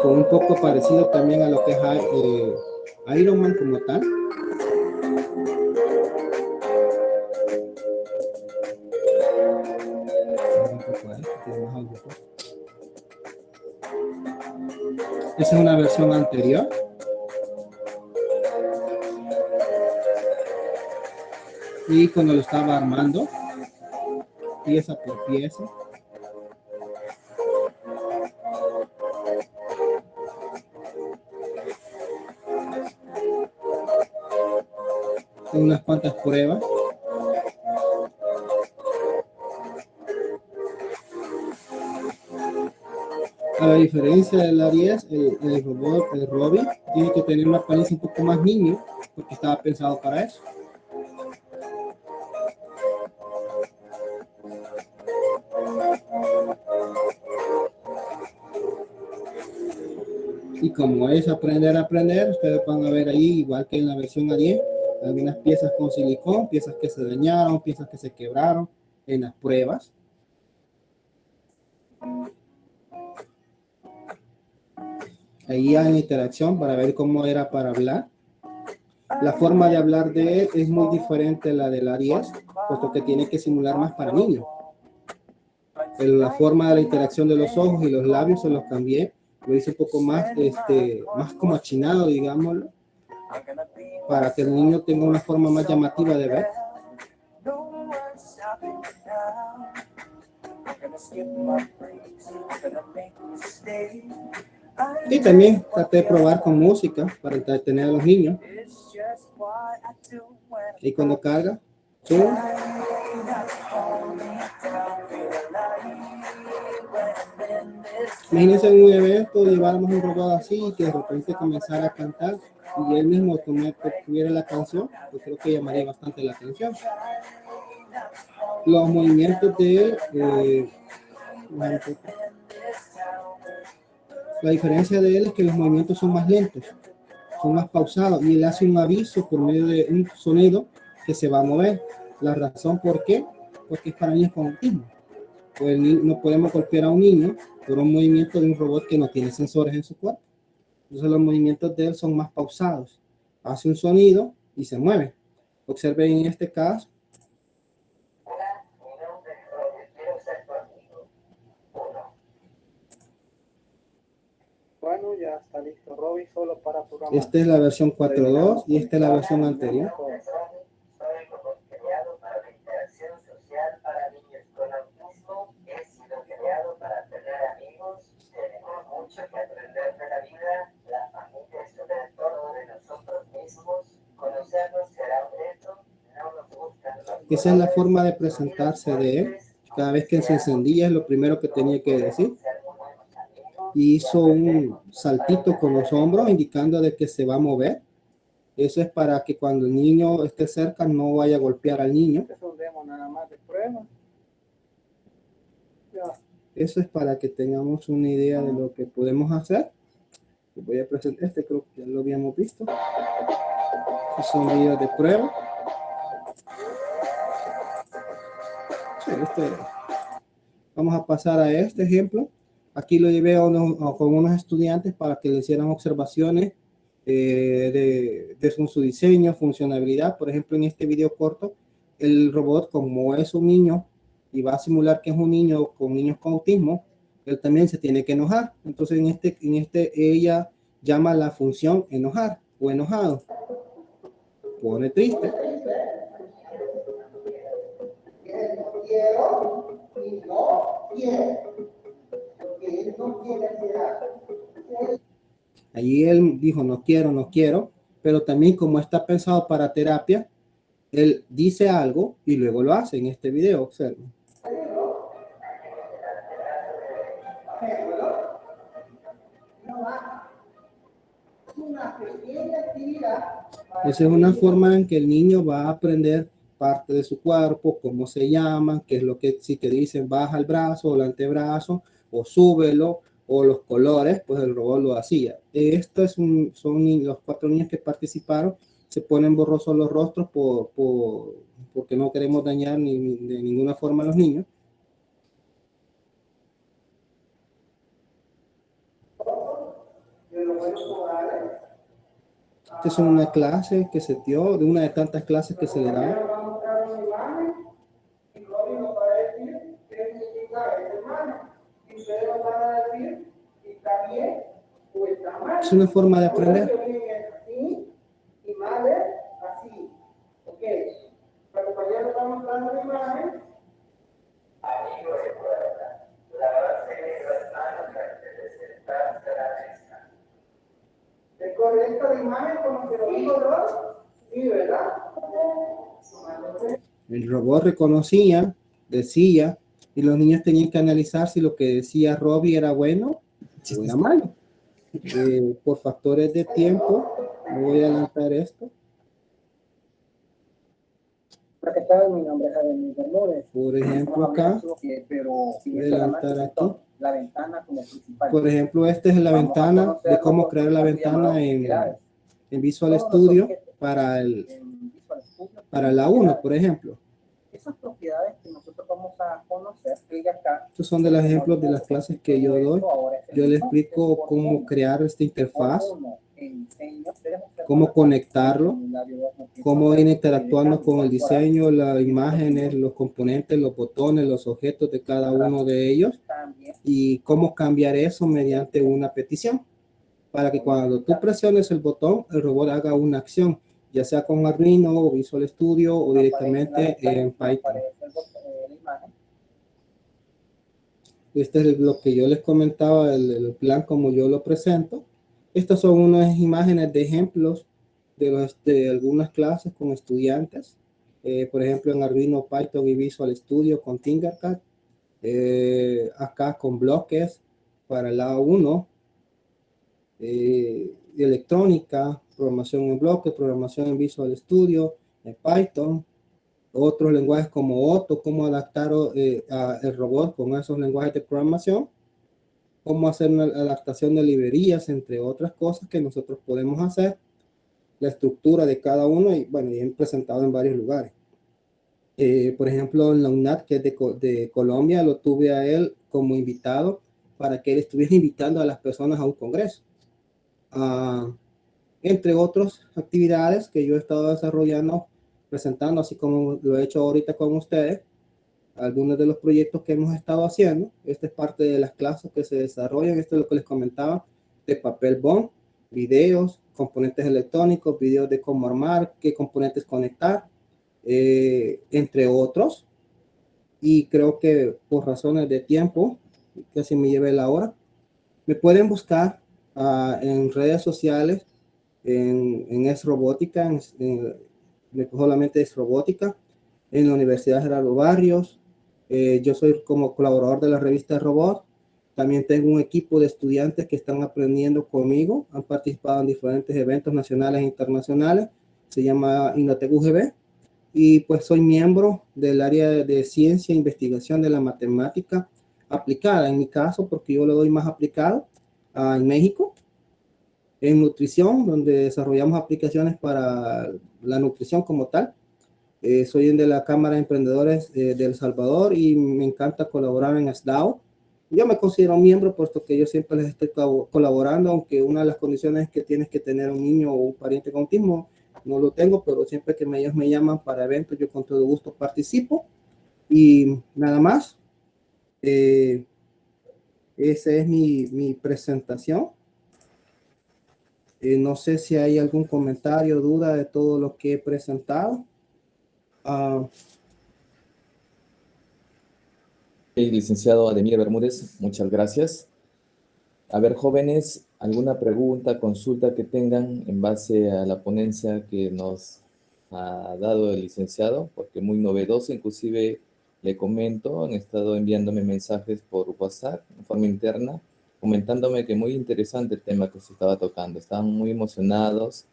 Con un poco parecido también a lo que es Iron Man como tal. Tiene más audio, pues. Esa es una versión anterior. Y cuando lo estaba armando, pieza por pieza. Unas cuantas pruebas. A la diferencia del Aries, el robot, el Robbie, tiene que tener una apariencia un poco más niño, porque estaba pensado para eso. Y como es aprender a aprender, ustedes van a ver ahí, igual que en la versión Aries, algunas piezas con silicón, piezas que se dañaron, piezas que se quebraron en las pruebas. Ahí hay la interacción para ver cómo era para hablar. La forma de hablar de él es muy diferente a la del Aries, puesto que tiene que simular más para niños. La forma de la interacción de los ojos y los labios se los cambié. Lo hice un poco más, más como achinado, digámoslo, para que el niño tenga una forma más llamativa de ver. Y también traté de probar con música para entretener a los niños. Y cuando carga, ¡pum! Imagínense en un evento, lleváramos un robot así y que de repente comenzara a cantar y él mismo tuviera la canción, yo creo que llamaría bastante la atención. Los movimientos de él, la diferencia de él es que los movimientos son más lentos, son más pausados y él hace un aviso por medio de un sonido que se va a mover. La razón por qué, porque es para niños con autismo. Pues no podemos golpear a un niño por un movimiento de un robot que no tiene sensores en su cuerpo. Entonces los movimientos de él son más pausados. Hace un sonido y se mueve. Observen en este caso. Hola, mi nombre es Roger, quiero ser tu amigo. 1. Bueno, ya está listo Robbie solo para programar. Esta es la versión 4.2 y esta es la versión anterior. Soy robot creado para la interacción social para niños con autismo. He sido creado para tener amigos. Tenemos mucho que aprender de la vida. La familia es un entorno de nosotros mismos. Conocernos será un reto. No nos gustan los Esa es la forma de presentarse de él. Cada vez que se encendía es lo primero que tenía que decir. Y hizo un saltito con los hombros indicando de que se va a mover. Eso es para que cuando el niño esté cerca no vaya a golpear al niño. Es un demo nada más de prueba. Ya. Eso es para que tengamos una idea de lo que podemos hacer. Voy a presentar creo que ya lo habíamos visto. Estos son videos de prueba. Sí, vamos a pasar a este ejemplo. Aquí lo llevé con unos estudiantes para que le hicieran observaciones de su diseño, funcionalidad. Por ejemplo, en este video corto, el robot, como es un niño y va a simular que es un niño con niños con autismo, él también se tiene que enojar. Entonces, en este ella llama la función enojar o enojado. Pone triste. Allí él dijo no quiero, pero también como está pensado para terapia, él dice algo y luego lo hace en este video, observen. Esa es una forma en que el niño va a aprender parte de su cuerpo, cómo se llaman, qué es lo que si te dicen baja el brazo o el antebrazo o súbelo o los colores, pues el robot lo hacía. Esto son los 4 niños que participaron, se ponen borrosos los rostros porque no queremos dañar de ninguna forma a los niños. Esta es una clase que se dio, de una de tantas clases que se le da. van a decir si está bien o está mal. Es una forma de aprender. Así y mal es así. Ok. La compañera está mostrando la imagen. Amigo, recuerda, lavarse las manos antes de sentarse a la mesa. ¿Es correcta la imagen como se lo dijo Ross? Sí, ¿verdad? El robot reconocía, decía, y los niños tenían que analizar si lo que decía Robbie era bueno o era malo. Por factores de tiempo, voy a adelantar esto. ¿Qué tal? Mi nombre es Ademir Bermúdez. Por ejemplo, acá, Pero voy a adelantar aquí. la ventana como principal. Por ejemplo, esta es la ventana de cómo crear la ventana en Visual Studio para la 1, por ejemplo. Esas propiedades que nosotros vamos a conocer, acá. Estos son de los ejemplos de las clases que yo doy. Yo les explico cómo crear esta interfaz, cómo conectarlo, cómo ir interactuando con el diseño, las imágenes, los componentes, los botones, los objetos de cada uno de ellos y cómo cambiar eso mediante una petición para que cuando tú presiones el botón, el robot haga una acción, ya sea con Arduino o Visual Studio o directamente en Python. Este es lo que yo les comentaba, el plan como yo lo presento. Estas son unas imágenes de ejemplos de algunas clases con estudiantes. Por ejemplo, en Arduino, Python y Visual Studio con Tinkercad. Acá con bloques para la 1. Electrónica, programación en bloques, programación en Visual Studio, en Python. Otros lenguajes como Otto, cómo adaptar el robot con esos lenguajes de programación, cómo hacer una adaptación de librerías, entre otras cosas que nosotros podemos hacer, la estructura de cada uno y bueno, y he presentado en varios lugares. Por ejemplo, en la UNAT, que es de Colombia, lo tuve a él como invitado para que él estuviera invitando a las personas a un congreso. Entre otras actividades que yo he estado desarrollando, presentando, así como lo he hecho ahorita con ustedes, algunos de los proyectos que hemos estado haciendo. Esta es parte de las clases que se desarrollan. Esto es lo que les comentaba de papel bond, videos, componentes electrónicos, videos de cómo armar, qué componentes conectar, entre otros. Y creo que por razones de tiempo, casi me llevé la hora, me pueden buscar en redes sociales, en Es Robótica, solamente Es Robótica, en la Universidad Gerardo Barrios. Yo soy como colaborador de la revista Robot. También tengo un equipo de estudiantes que están aprendiendo conmigo, han participado en diferentes eventos nacionales e internacionales, se llama Innotec UGB, y pues soy miembro del área de ciencia e investigación de la matemática aplicada, en mi caso, porque yo le doy más aplicado en México, en nutrición, donde desarrollamos aplicaciones para la nutrición como tal. Soy de la Cámara de Emprendedores de El Salvador y me encanta colaborar en SDAO. Yo me considero miembro, puesto que yo siempre les estoy colaborando, aunque una de las condiciones es que tienes que tener un niño o un pariente con autismo. No lo tengo, pero siempre que ellos me llaman para eventos, yo con todo gusto participo. Y nada más. Esa es mi presentación. No sé si hay algún comentario o duda de todo lo que he presentado. Licenciado Ademir Bermúdez, muchas gracias. A ver, jóvenes, ¿alguna pregunta, consulta que tengan en base a la ponencia que nos ha dado el licenciado? Porque muy novedoso, inclusive le comento, han estado enviándome mensajes por WhatsApp, de forma interna, comentándome que muy interesante el tema que se estaba tocando. Estaban muy emocionados,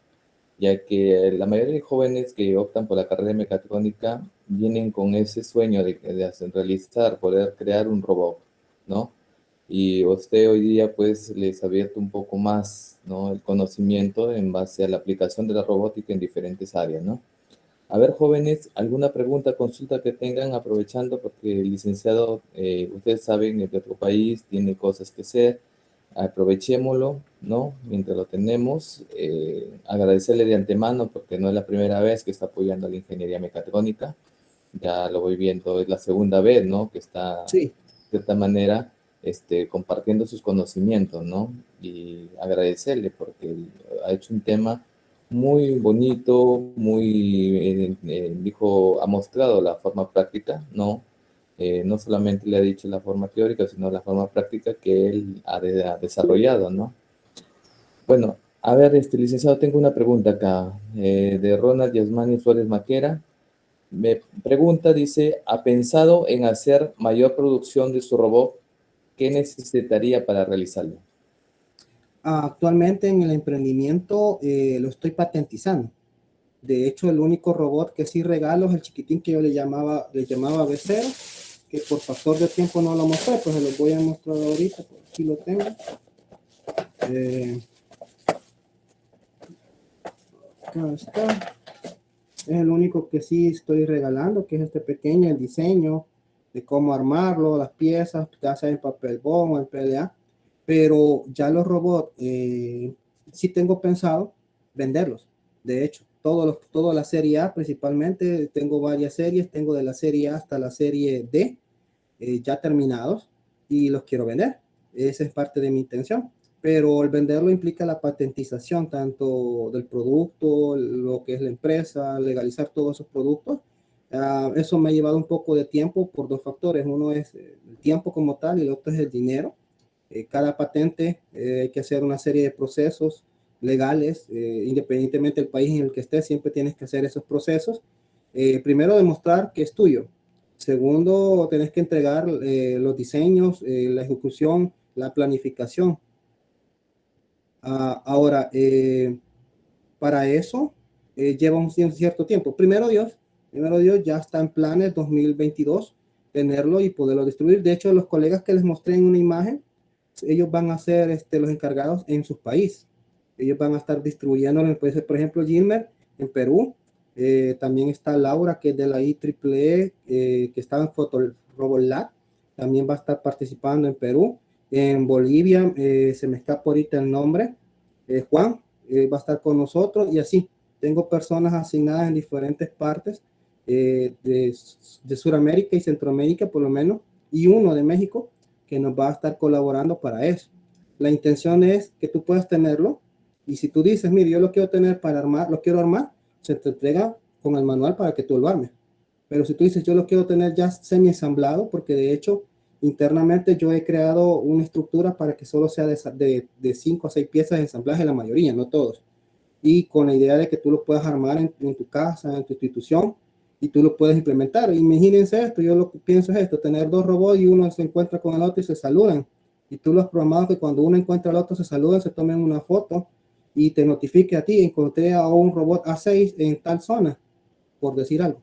ya que la mayoría de jóvenes que optan por la carrera de mecatrónica vienen con ese sueño de hacer, realizar, poder crear un robot, ¿no? Y usted hoy día pues les ha abierto un poco más, ¿no?, el conocimiento en base a la aplicación de la robótica en diferentes áreas, ¿no? A ver, jóvenes, ¿alguna pregunta, consulta que tengan, aprovechando porque el licenciado, ustedes saben, es de otro país, tiene cosas que hacer? Aprovechémoslo, ¿no?, mientras lo tenemos. Agradecerle de antemano porque no es la primera vez que está apoyando a la ingeniería mecatrónica. Ya lo voy viendo, es la segunda vez, ¿no?, que está, Sí. de esta manera, compartiendo sus conocimientos, ¿no? Y agradecerle porque él ha hecho un tema muy bonito, ha mostrado la forma práctica, ¿no? No solamente le ha dicho la forma teórica, sino la forma práctica que él ha desarrollado, ¿no? Bueno, a ver, licenciado, tengo una pregunta acá, de Ronald Yasmani Flores Maquera. Me pregunta, dice, ¿ha pensado en hacer mayor producción de su robot? ¿Qué necesitaría para realizarlo? Actualmente en el emprendimiento lo estoy patentizando. De hecho, el único robot que sí regalo es el chiquitín que yo le llamaba B0, que por factor de tiempo no lo mostré, pues se lo voy a mostrar ahorita, por aquí lo tengo. Acá está. Es el único que sí estoy regalando, que es este pequeño, el diseño de cómo armarlo, las piezas, ya sea en papel bond o en PLA. Pero ya los robots, sí tengo pensado venderlos. De hecho, toda la serie A principalmente, tengo varias series, tengo de la serie A hasta la serie D, ya terminados, y los quiero vender. Esa es parte de mi intención. Pero el venderlo implica la patentización tanto del producto, lo que es la empresa, legalizar todos esos productos. Eso me ha llevado un poco de tiempo por dos factores. Uno es el tiempo como tal y el otro es el dinero. Cada patente hay que hacer una serie de procesos legales, independientemente del país en el que estés, siempre tienes que hacer esos procesos. Primero, demostrar que es tuyo. Segundo, tenés que entregar los diseños, la ejecución, la planificación. Ahora, para eso lleva un cierto tiempo. Primero Dios ya está en planes 2022 tenerlo y poderlo distribuir. De hecho, los colegas que les mostré en una imagen, ellos van a ser los encargados en sus países. Ellos van a estar distribuyendo en el país, por ejemplo, Gilmer en Perú. También está Laura, que es de la IEEE, que está en Robot Lab. También va a estar participando en Perú. En Bolivia, se me escapa ahorita el nombre. Juan va a estar con nosotros y así. Tengo personas asignadas en diferentes partes de Sudamérica y Centroamérica, por lo menos, y uno de México, que nos va a estar colaborando para eso. La intención es que tú puedas tenerlo y si tú dices, mire, yo lo quiero tener para armar, lo quiero armar, se te entrega con el manual para que tú lo armes. Pero si tú dices, yo lo quiero tener ya semi ensamblado, porque de hecho internamente yo he creado una estructura para que solo sea de 5 a 6 piezas de ensamblaje, la mayoría, no todos. Y con la idea de que tú lo puedas armar en tu casa, en tu institución, y tú lo puedes implementar. Imagínense esto, yo lo que pienso es esto, tener dos robots y uno se encuentra con el otro y se saludan. Y tú lo has programado que cuando uno encuentra al otro se saludan, se tomen una foto y te notifique a ti, encontré a un robot A6 en tal zona, por decir algo.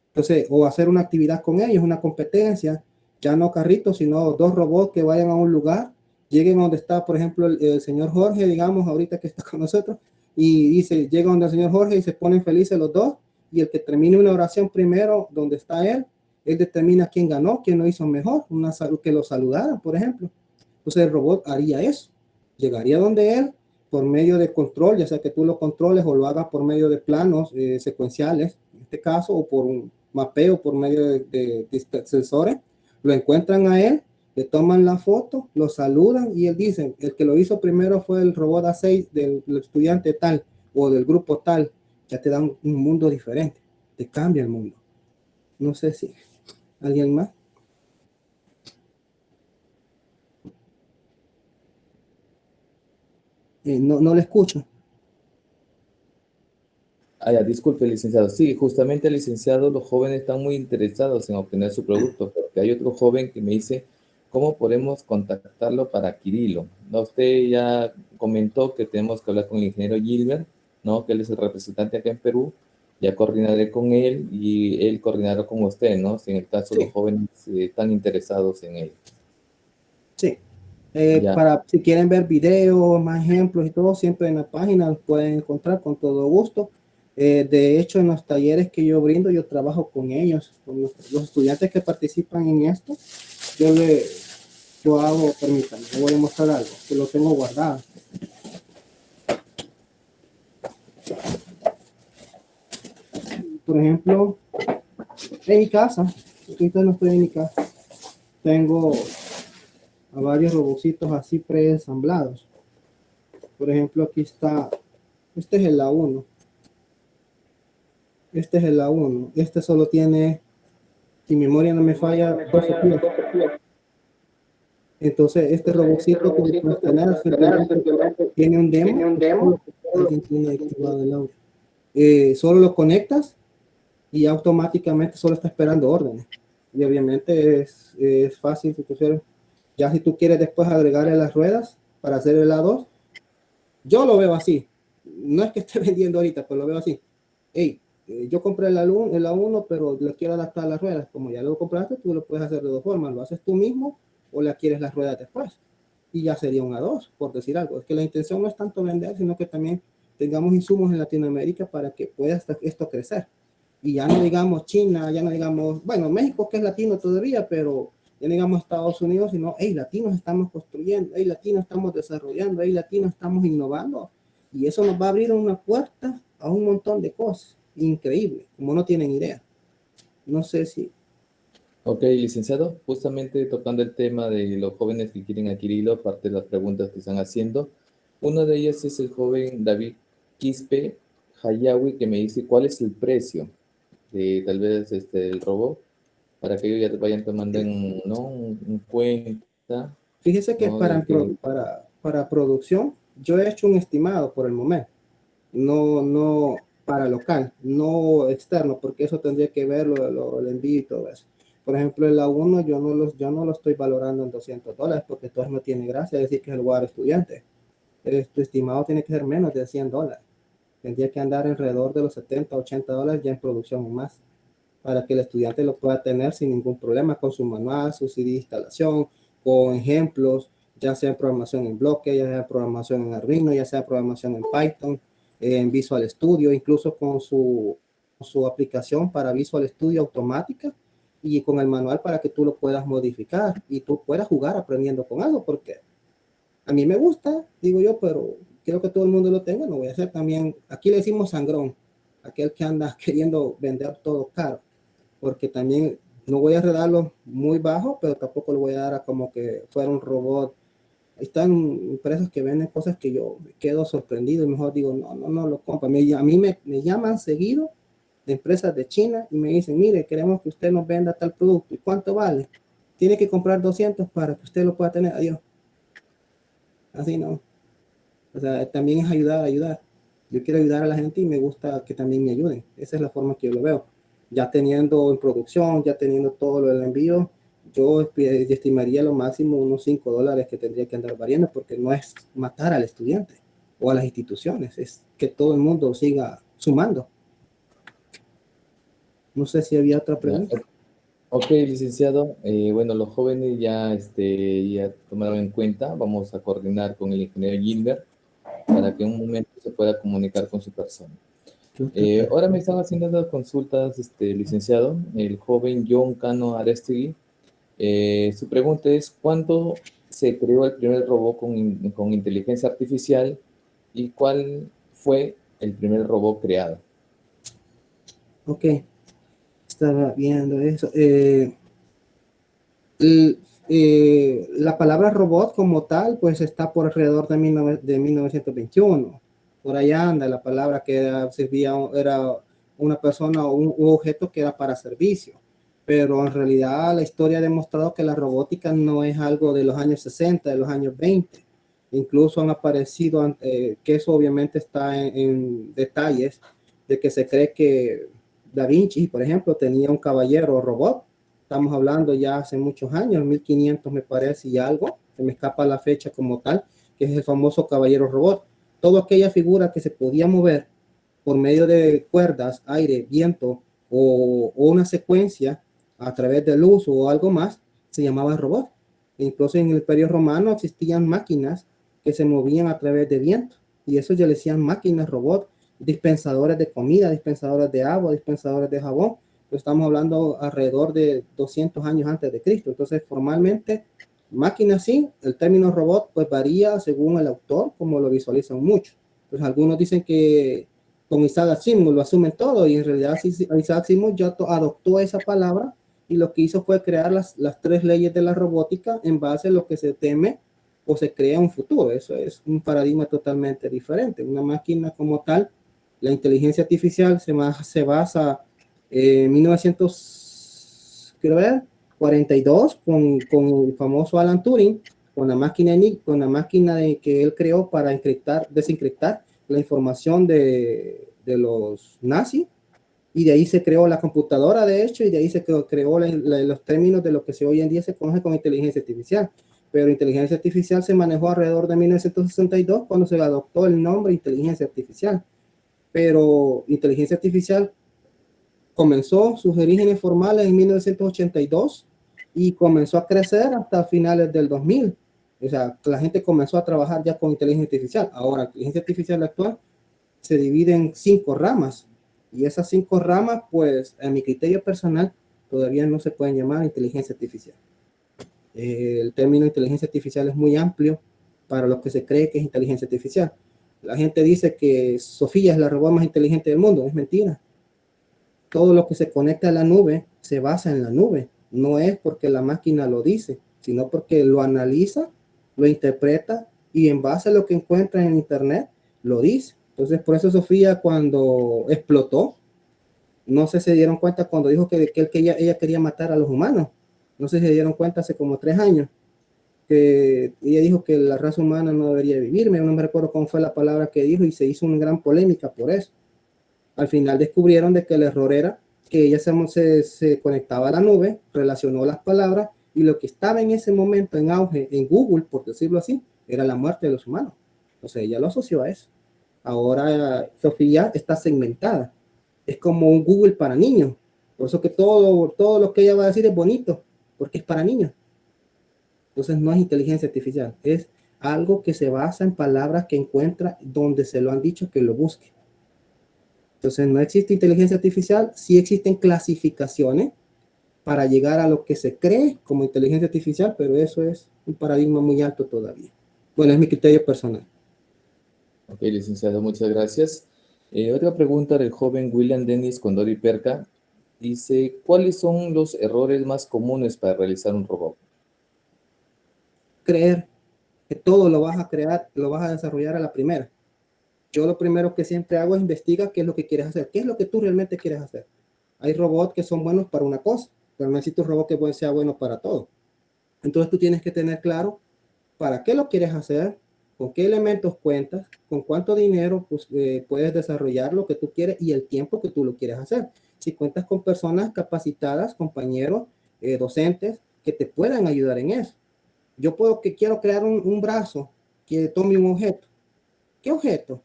Entonces, o hacer una actividad con ellos, una competencia, ya no carritos, sino dos robots que vayan a un lugar, lleguen donde está, por ejemplo, el señor Jorge, digamos, ahorita que está con nosotros, y dice, llega donde el señor Jorge y se ponen felices los dos, y el que termine una oración primero donde está él determina quién ganó, quién lo hizo mejor, que lo saludaran, por ejemplo. Entonces el robot haría eso, llegaría donde él por medio de control, ya sea que tú lo controles o lo hagas por medio de planos secuenciales, en este caso, o por un mapeo por medio de sensores, lo encuentran a él, le toman la foto, lo saludan y él dice, el que lo hizo primero fue el robot A6 del estudiante tal o del grupo tal, ya te dan un mundo diferente, te cambia el mundo. No sé si alguien más. No le escucho. Ya, disculpe, licenciado. Sí, justamente, licenciado, los jóvenes están muy interesados en obtener su producto, porque hay otro joven que me dice, ¿cómo podemos contactarlo para adquirirlo? ¿No? Usted ya comentó que tenemos que hablar con el ingeniero Gilbert, ¿no? Que él es el representante acá en Perú. Ya coordinaré con él y él coordinará con usted, ¿no? Si en el caso los jóvenes están interesados en él. Sí. Para si quieren ver videos, más ejemplos y todo, siempre en la página los pueden encontrar con todo gusto. De hecho, en los talleres que yo brindo, yo trabajo con ellos, con los estudiantes que participan en esto. Yo hago, permítanme, les voy a mostrar algo, que lo tengo guardado. Por ejemplo, en mi casa, ahorita no estoy en mi casa, tengo a varios robocitos así preensamblados. Por ejemplo, aquí está, este es el A1. Este es el A1. Este solo tiene, si mi memoria no me falla, 12 pies. Entonces, este robocito que puedes tener simplemente tiene un demo. Alguien tiene activado el audio. Solo lo conectas y automáticamente solo está esperando órdenes. Y obviamente es fácil. Ya si tú quieres después agregarle las ruedas para hacer el A2, yo lo veo así. No es que esté vendiendo ahorita, pero lo veo así. Hey, yo compré el A1, pero le quiero adaptar las ruedas. Como ya lo compraste, tú lo puedes hacer de dos formas. Lo haces tú mismo o le quieres las ruedas después. Y ya sería un A2, por decir algo. Es que la intención no es tanto vender, sino que también tengamos insumos en Latinoamérica para que pueda esto crecer. Y ya no digamos China, ya no digamos, bueno, México que es latino todavía, pero ya no digamos Estados Unidos, sino, hey, latinos estamos construyendo, hey, latinos estamos desarrollando, hey, latinos estamos innovando. Y eso nos va a abrir una puerta a un montón de cosas. Increíble, como no tienen idea. No sé si... Ok, licenciado, justamente tocando el tema de los jóvenes que quieren adquirirlo, aparte de las preguntas que están haciendo, una de ellas es el joven David Quispe Hayawi, que me dice cuál es el precio de tal vez el robot, para que ellos ya vayan tomando en cuenta, Fíjese que ¿no? para producción, yo he hecho un estimado por el momento, no para local, no externo, porque eso tendría que ver el envío y todo eso. Por ejemplo, el A1 yo no lo estoy valorando en $200, porque entonces no tiene gracia decir que es el lugar estudiante. Tu estimado tiene que ser menos de $100. Tendría que andar alrededor de los $70, $80 ya en producción o más, para que el estudiante lo pueda tener sin ningún problema con su manual, su CD de instalación, con ejemplos, ya sea programación en bloque, ya sea programación en Arduino, ya sea programación en Python, en Visual Studio, incluso con su aplicación para Visual Studio automática y con el manual para que tú lo puedas modificar y tú puedas jugar aprendiendo con algo, porque a mí me gusta, digo yo, pero quiero que todo el mundo lo tenga. No voy a hacer también, aquí le decimos sangrón, aquel que anda queriendo vender todo caro, porque también no voy a arreglarlo muy bajo, pero tampoco lo voy a dar a como que fuera un robot. Ahí están empresas que venden cosas que yo me quedo sorprendido y mejor digo, no lo compro. A mí me llaman seguido de empresas de China y me dicen, mire, queremos que usted nos venda tal producto. ¿Y cuánto vale? Tiene que comprar 200 para que usted lo pueda tener. Adiós. Así no. O sea, también es ayudar. Yo quiero ayudar a la gente y me gusta que también me ayuden. Esa es la forma que yo lo veo. Ya teniendo en producción, ya teniendo todo lo del envío, yo estimaría lo máximo unos $5 que tendría que andar variando, porque no es matar al estudiante o a las instituciones, es que todo el mundo siga sumando. No sé si había otra pregunta. Ok, licenciado. Bueno, los jóvenes ya tomaron en cuenta. Vamos a coordinar con el ingeniero Gilbert para que en un momento se pueda comunicar con su persona. Ahora me están haciendo las consultas, licenciado, el joven John Cano Arestegui. Su pregunta es, ¿cuándo se creó el primer robot con inteligencia artificial y cuál fue el primer robot creado? Ok, estaba viendo eso. La palabra robot como tal, pues está por alrededor de 1921. Por allá anda la palabra que era una persona o un objeto que era para servicio. Pero en realidad la historia ha demostrado que la robótica no es algo de los años 60, de los años 20. Incluso han aparecido, que eso obviamente está en detalles, de que se cree que Da Vinci, por ejemplo, tenía un caballero robot. Estamos hablando ya hace muchos años, 1500 me parece y algo, se me escapa la fecha como tal, que es el famoso caballero robot. Toda aquella figura que se podía mover por medio de cuerdas, aire, viento o una secuencia a través de luz o algo más, se llamaba robot. Incluso en el Imperio Romano existían máquinas que se movían a través de viento y eso ya le decían máquinas robot, dispensadores de comida, dispensadores de agua, dispensadores de jabón. Estamos hablando alrededor de 200 años antes de Cristo. Entonces, formalmente, máquina sí, el término robot pues varía según el autor, como lo visualizan mucho. Pues algunos dicen que con Isaac Asimov lo asumen todo y en realidad Isaac Asimov ya adoptó esa palabra y lo que hizo fue crear las 3 leyes de la robótica en base a lo que se teme o se crea en un futuro. Eso es un paradigma totalmente diferente. Una máquina como tal, la inteligencia artificial se basa en 1942 con el famoso Alan Turing, con la máquina que él creó para desencriptar la información de los nazis, y de ahí se creó la computadora, de hecho, y de ahí se creó los términos de lo que hoy en día se conoce como inteligencia artificial. Pero inteligencia artificial se manejó alrededor de 1962 cuando se adoptó el nombre inteligencia artificial. Pero inteligencia artificial comenzó sus orígenes formales en 1982 y comenzó a crecer hasta finales del 2000. O sea, la gente comenzó a trabajar ya con inteligencia artificial. Ahora, inteligencia artificial actual se divide en 5 ramas, y esas 5 ramas, pues, a mi criterio personal, todavía no se pueden llamar inteligencia artificial. El término inteligencia artificial es muy amplio para lo que se cree que es inteligencia artificial. La gente dice que Sofía es la robot más inteligente del mundo. Es mentira. Todo lo que se conecta a la nube se basa en la nube. No es porque la máquina lo dice, sino porque lo analiza, lo interpreta y en base a lo que encuentra en internet lo dice. Entonces, por eso Sofía, cuando explotó, no sé si se dieron cuenta cuando dijo que ella quería matar a los humanos. No sé si se dieron cuenta hace como 3 años, que ella dijo que la raza humana no debería vivir. No me recuerdo cómo fue la palabra que dijo, y se hizo una gran polémica por eso. Al final descubrieron de que el error era que ella se conectaba a la nube, relacionó las palabras, y lo que estaba en ese momento en auge en Google, por decirlo así, era la muerte de los humanos. Entonces ella lo asoció a eso. Ahora Sofía está segmentada. Es como un Google para niños. Por eso que todo lo que ella va a decir es bonito, porque es para niños. Entonces no es inteligencia artificial, es algo que se basa en palabras que encuentra donde se lo han dicho que lo busque. Entonces no existe inteligencia artificial, sí existen clasificaciones para llegar a lo que se cree como inteligencia artificial, pero eso es un paradigma muy alto todavía. Bueno, es mi criterio personal. Ok, licenciado, muchas gracias. Otra pregunta del joven William Dennis Condori Perca. Dice, ¿cuáles son los errores más comunes para realizar un robot? Creer que todo lo vas a crear, lo vas a desarrollar a la primera. Yo lo primero que siempre hago es investigar qué es lo que quieres hacer, qué es lo que tú realmente quieres hacer. Hay robots que son buenos para una cosa, pero no necesito un robot que sea bueno para todo. Entonces tú tienes que tener claro para qué lo quieres hacer, con qué elementos cuentas, con cuánto dinero puedes desarrollar lo que tú quieres y el tiempo que tú lo quieres hacer. Si cuentas con personas capacitadas, compañeros, docentes, que te puedan ayudar en eso. Yo quiero crear un brazo que tome un objeto. ¿Qué objeto?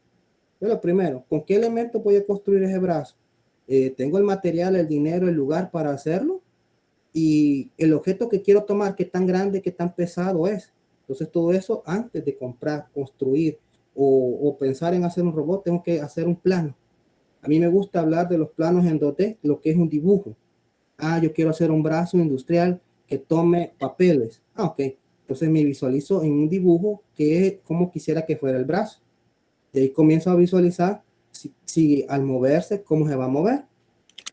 Pues lo primero, ¿con qué elemento voy a construir ese brazo? ¿Tengo el material, el dinero, el lugar para hacerlo? Y el objeto que quiero tomar, ¿qué tan grande, qué tan pesado es? Entonces todo eso antes de comprar, construir o pensar en hacer un robot, tengo que hacer un plano. A mí me gusta hablar de los planos en 2D, lo que es un dibujo. Yo quiero hacer un brazo industrial que tome papeles. Ok. Entonces me visualizo en un dibujo que es como quisiera que fuera el brazo. De ahí comienzo a visualizar si al moverse, cómo se va a mover.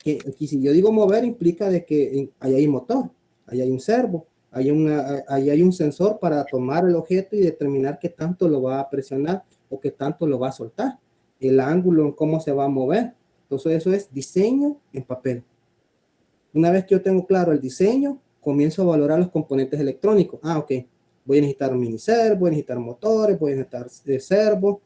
Y si yo digo mover, implica de que ahí hay motor, ahí hay un servo, ahí hay un sensor para tomar el objeto y determinar qué tanto lo va a presionar o qué tanto lo va a soltar. El ángulo en cómo se va a mover. Entonces eso es diseño en papel. Una vez que yo tengo claro el diseño, comienzo a valorar los componentes electrónicos. Ok, voy a necesitar un mini servo, voy a necesitar motores, voy a necesitar servos,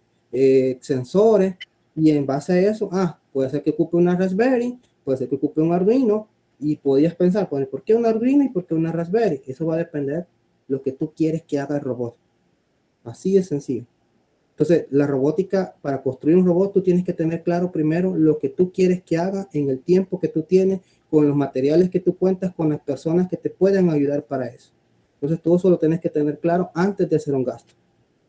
sensores, y en base a eso, puede ser que ocupe una Raspberry, puede ser que ocupe un Arduino, y podías pensar, pues, ¿por qué un Arduino y por qué una Raspberry? Eso va a depender de lo que tú quieres que haga el robot. Así de sencillo. Entonces, la robótica, para construir un robot, tú tienes que tener claro primero lo que tú quieres que haga en el tiempo que tú tienes, con los materiales que tú cuentas, con las personas que te puedan ayudar para eso. Entonces, todo eso lo tienes que tener claro antes de hacer un gasto.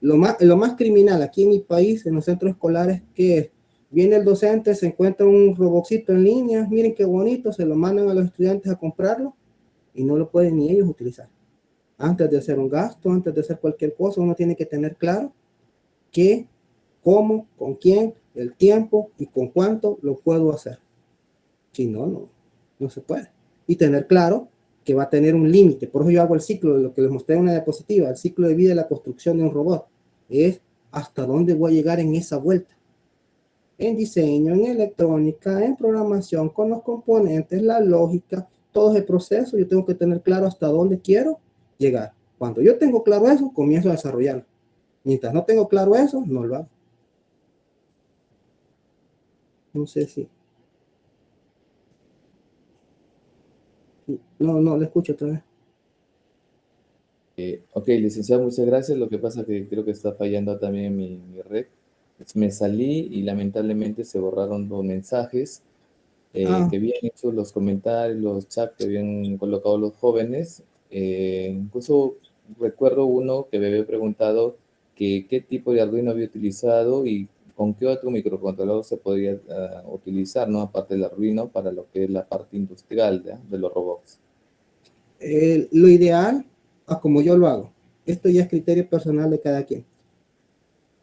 Lo más criminal aquí en mi país, en los centros escolares, que es, viene el docente, se encuentra un robotcito en línea, miren qué bonito, se lo mandan a los estudiantes a comprarlo y no lo pueden ni ellos utilizar. Antes de hacer un gasto, antes de hacer cualquier cosa, uno tiene que tener claro qué, cómo, con quién, el tiempo y con cuánto lo puedo hacer. Si no, no se puede. y tener claro que va a tener un límite. Por eso yo hago el ciclo de lo que les mostré en una diapositiva, el ciclo de vida de la construcción de un robot. Es hasta dónde voy a llegar en esa vuelta. En diseño, en electrónica, en programación, con los componentes, la lógica, todo ese proceso, yo tengo que tener claro hasta dónde quiero llegar. Cuando yo tengo claro eso, comienzo a desarrollarlo. Mientras no tengo claro eso, no lo hago. No sé si... No, le escucho otra vez. Ok, licenciado, muchas gracias. Lo que pasa es que creo que está fallando también mi red. Me salí y lamentablemente se borraron los mensajes que habían hecho, los comentarios, los chats que habían colocado los jóvenes. Incluso recuerdo uno que me había preguntado que qué tipo de Arduino había utilizado y con qué otro microcontrolador se podría utilizar, ¿no? Aparte del Arduino, para lo que es la parte industrial de los robots. Lo ideal, como yo lo hago, esto ya es criterio personal de cada quien.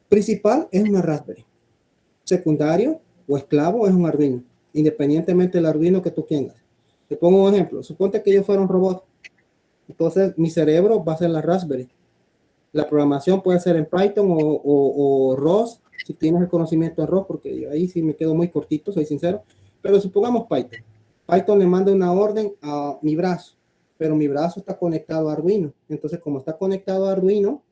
Principal es una Raspberry. Secundario o esclavo es un Arduino, independientemente del Arduino que tú tengas. Te pongo un ejemplo. Suponte que yo fuera un robot. Entonces, mi cerebro va a ser la Raspberry. La programación puede ser en Python o ROS, si tienes el conocimiento en ROS, porque ahí sí me quedo muy cortito, soy sincero. Pero supongamos Python. Python le manda una orden a mi brazo, pero mi brazo está conectado a Arduino. Entonces, como está conectado a Arduino,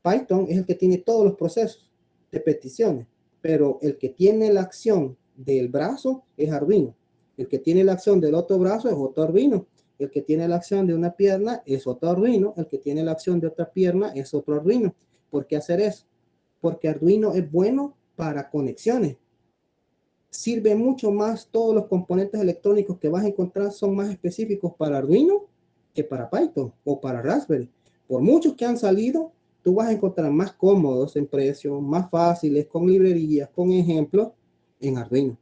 Python es el que tiene todos los procesos de peticiones, pero el que tiene la acción del brazo es Arduino. El que tiene la acción del otro brazo es otro Arduino. El que tiene la acción de una pierna es otro Arduino. El que tiene la acción de otra pierna es otro Arduino. ¿Por qué hacer eso? Porque Arduino es bueno para conexiones. Sirve mucho más, todos los componentes electrónicos que vas a encontrar son más específicos para Arduino que para Python o para Raspberry. Por muchos que han salido, tú vas a encontrar más cómodos en precio, más fáciles, con librerías, con ejemplos en Arduino.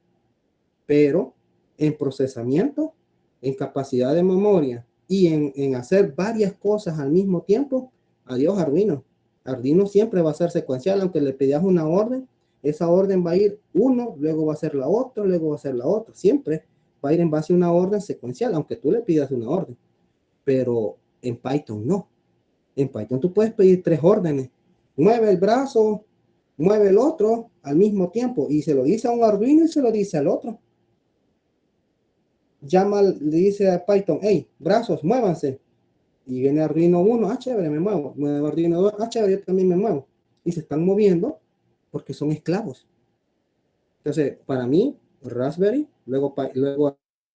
Pero en procesamiento, en capacidad de memoria y en hacer varias cosas al mismo tiempo, adiós Arduino. Arduino siempre va a ser secuencial, aunque le pidas una orden, esa orden va a ir uno, luego va a ser la otra, luego va a ser la otra. Siempre va a ir en base a una orden secuencial, aunque tú le pidas una orden. Pero en Python no. En Python tú puedes pedir 3 órdenes. Mueve el brazo, mueve el otro al mismo tiempo. Y se lo dice a un Arduino y se lo dice al otro. Le dice a Python, hey, brazos, muévanse. Y viene Arduino 1, chévere, me muevo. Mueve Arduino 2, chévere, yo también me muevo. Y se están moviendo porque son esclavos. Entonces, para mí, Raspberry, luego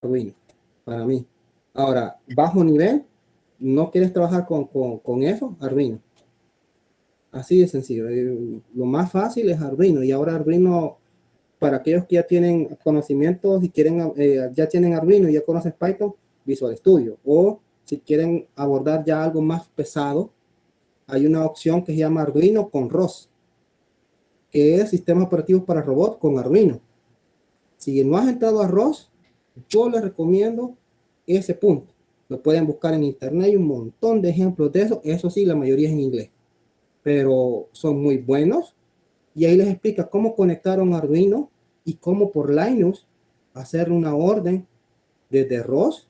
Arduino. Para mí. Ahora, bajo nivel, no quieres trabajar con eso, Arduino. Así de sencillo. Lo más fácil es Arduino. Y ahora Arduino, para aquellos que ya tienen conocimientos y quieren, ya tienen Arduino y ya conoces Python, Visual Studio. O si quieren abordar ya algo más pesado, hay una opción que se llama Arduino con ROS, que es Sistema Operativo para Robot con Arduino. Si no has entrado a ROS, yo les recomiendo ese punto. Lo pueden buscar en internet, hay un montón de ejemplos de eso. Eso sí, la mayoría es en inglés, pero son muy buenos. Y ahí les explica cómo conectar un Arduino y cómo por Linux hacer una orden desde ROS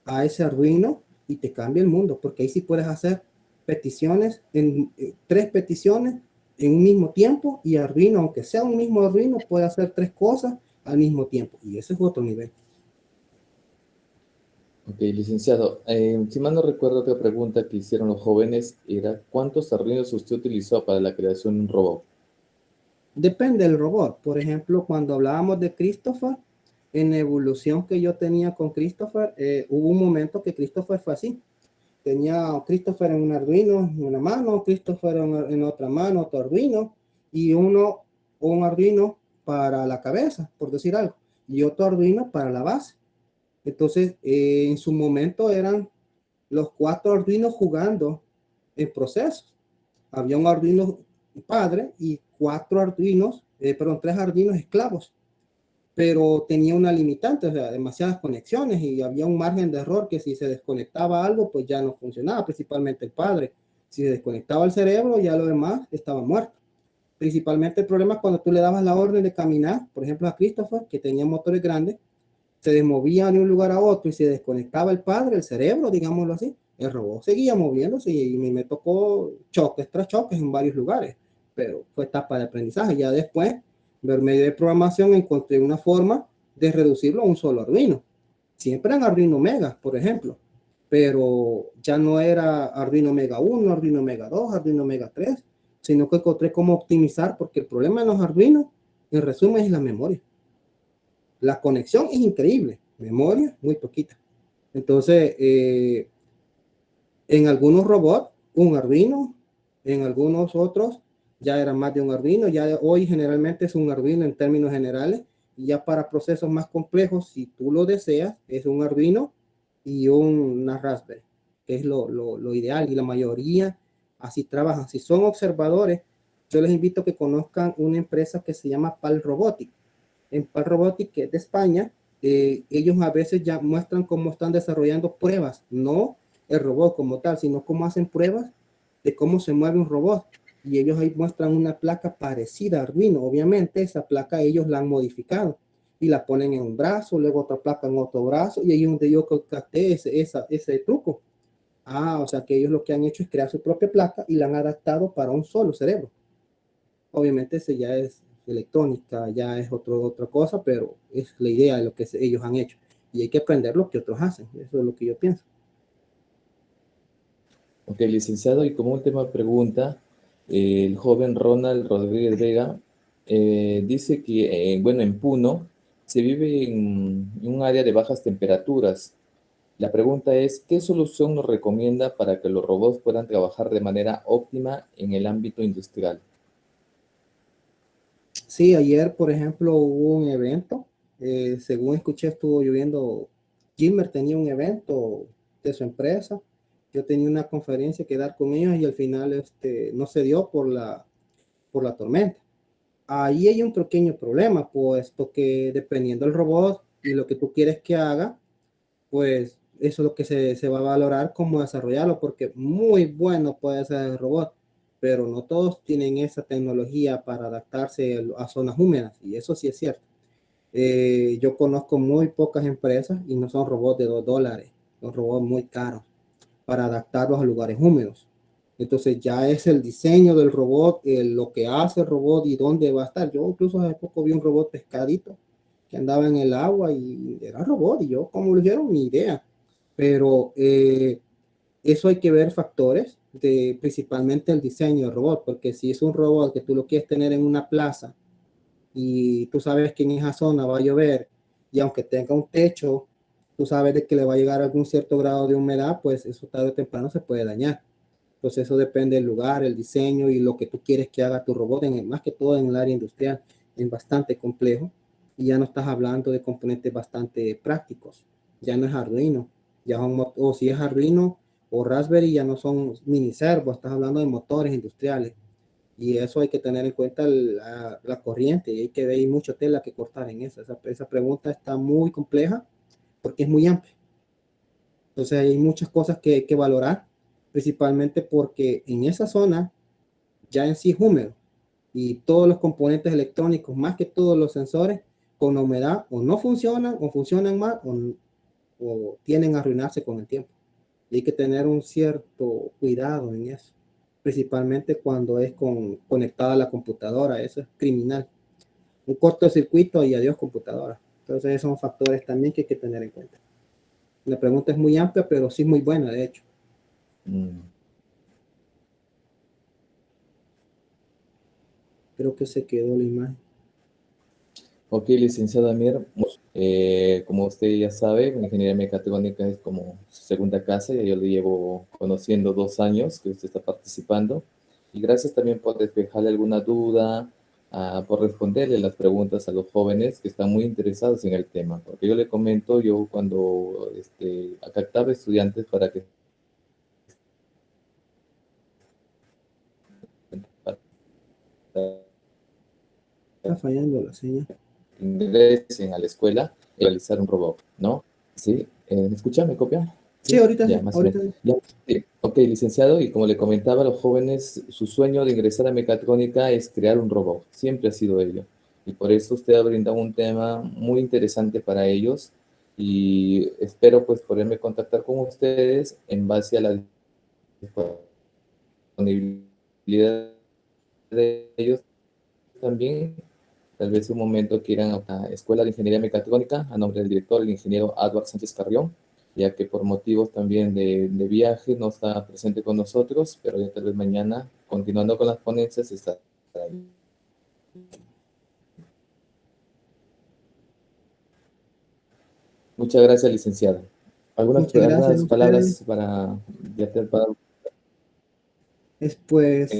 a ese Arduino y te cambia el mundo, porque ahí sí puedes hacer peticiones, 3 peticiones en un mismo tiempo, y Arduino, aunque sea un mismo Arduino, puede hacer 3 cosas al mismo tiempo, y ese es otro nivel. Ok, licenciado, si mal no recuerdo, otra pregunta que hicieron los jóvenes era ¿cuántos Arduinos usted utilizó para la creación de un robot? Depende del robot. Por ejemplo, cuando hablábamos de Christopher, en la evolución que yo tenía con Christopher, hubo un momento que Christopher fue así. Tenía Christopher en un Arduino en una mano, Christopher en otra mano, otro Arduino, y un Arduino para la cabeza, por decir algo, y otro Arduino para la base. Entonces, en su momento eran los 4 Arduinos jugando en procesos. Había un Arduino padre y 3 Arduinos esclavos, pero tenía una limitante, o sea, demasiadas conexiones, y había un margen de error que si se desconectaba algo, pues ya no funcionaba, principalmente el padre. Si se desconectaba el cerebro, ya lo demás estaba muerto. Principalmente el problema es cuando tú le dabas la orden de caminar, por ejemplo a Christopher, que tenía motores grandes, se movía de un lugar a otro y se desconectaba el padre, el cerebro, digámoslo así, el robot seguía moviéndose y me tocó choques tras choques en varios lugares, pero fue etapa de aprendizaje. Ya después, ver medio de programación, encontré una forma de reducirlo a un solo Arduino. Siempre en Arduino Mega, por ejemplo, pero ya no era Arduino Mega 1, Arduino Mega 2, Arduino Mega 3, sino que encontré cómo optimizar, porque el problema de los Arduino, en resumen, es la memoria. La conexión es increíble, memoria muy poquita. Entonces, en algunos robots, un Arduino, en algunos otros ya era más de un Arduino, ya hoy generalmente es un Arduino en términos generales, y ya para procesos más complejos, si tú lo deseas, es un Arduino y una Raspberry, que es lo ideal, y la mayoría así trabajan. Si son observadores, yo les invito a que conozcan una empresa que se llama PAL Robotics. En PAL Robotics, que es de España, ellos a veces ya muestran cómo están desarrollando pruebas, no el robot como tal, sino cómo hacen pruebas de cómo se mueve un robot. Y ellos ahí muestran una placa parecida a Arduino. Obviamente esa placa ellos la han modificado y la ponen en un brazo, luego otra placa en otro brazo, y ahí es donde yo capté ese truco. O sea que ellos lo que han hecho es crear su propia placa y la han adaptado para un solo cerebro. Obviamente ese ya es electrónica, ya es otra cosa, pero es la idea de lo que ellos han hecho. Y hay que aprender lo que otros hacen. Eso es lo que yo pienso. Ok, licenciado, y como última pregunta, el joven Ronald Rodríguez Vega dice que, bueno, en Puno se vive en un área de bajas temperaturas. La pregunta es, ¿qué solución nos recomienda para que los robots puedan trabajar de manera óptima en el ámbito industrial? Sí, ayer, por ejemplo, hubo un evento. Según escuché, estuvo lloviendo. Gilmer tenía un evento de su empresa. Yo tenía una conferencia que dar con ellos y al final no se dio por la tormenta. Ahí hay un pequeño problema, puesto que dependiendo del robot y lo que tú quieres que haga, pues eso es lo que se va a valorar cómo desarrollarlo, porque muy bueno puede ser el robot, pero no todos tienen esa tecnología para adaptarse a zonas húmedas, y eso sí es cierto. Yo conozco muy pocas empresas y no son robots de $2, son robots muy caros para adaptarlos a lugares húmedos. Entonces ya es el diseño del robot, lo que hace el robot y dónde va a estar. Yo incluso hace poco vi un robot pescadito que andaba en el agua y era robot, y yo como lo hicieron, ni idea. Pero eso hay que ver factores de principalmente el diseño del robot, porque si es un robot que tú lo quieres tener en una plaza y tú sabes que en esa zona va a llover, y aunque tenga un techo, tú sabes de que le va a llegar algún cierto grado de humedad, pues eso tarde o temprano se puede dañar. Entonces eso depende del lugar, el diseño y lo que tú quieres que haga tu robot, más que todo en el área industrial, es bastante complejo, y ya no estás hablando de componentes bastante prácticos. Ya no es Arduino, ya son, o si es Arduino o Raspberry, ya no son mini servos, estás hablando de motores industriales. Y eso hay que tener en cuenta la corriente, y hay que ver, hay mucha tela que cortar en eso. Esa pregunta está muy compleja porque es muy amplia. Entonces hay muchas cosas que hay que valorar, principalmente porque en esa zona ya en sí es húmedo, y todos los componentes electrónicos, más que todos los sensores, con humedad o no funcionan o funcionan mal o tienden a arruinarse con el tiempo. Y hay que tener un cierto cuidado en eso, principalmente cuando es conectada a la computadora. Eso es criminal. Un cortocircuito y adiós computadora. Entonces esos son factores también que hay que tener en cuenta. La pregunta es muy amplia, pero sí muy buena, de hecho. Creo que se quedó la imagen. Ok, licenciado Amir, como usted ya sabe, ingeniería mecatrónica es como su segunda casa, y yo le llevo conociendo 2 años que usted está participando, y gracias también por despejarle alguna duda, por responderle las preguntas a los jóvenes que están muy interesados en el tema, porque yo le comento, yo cuando captaba estudiantes para que Está fallando la señal. ingresen a la escuela, realizar un robot, ¿no? ¿Sí? ¿Me escucha? ¿Me copia? Sí, ahorita Ya, sí, más o ahorita menos. sí. Ya, sí. Ok, licenciado, y como le comentaba a los jóvenes, su sueño de ingresar a mecatrónica es crear un robot, siempre ha sido ello. Y por eso usted ha brindado un tema muy interesante para ellos, y espero pues poderme contactar con ustedes en base a la disponibilidad de ellos también. Tal vez en un momento quieran a la Escuela de Ingeniería Mecatrónica a nombre del director, el ingeniero Edward Sánchez Carrión, ya que por motivos también de viaje no está presente con nosotros, pero ya tal vez mañana, continuando con las ponencias, está ahí. Muchas gracias, licenciada. Muchas gracias a Algunas ustedes. palabras para Pues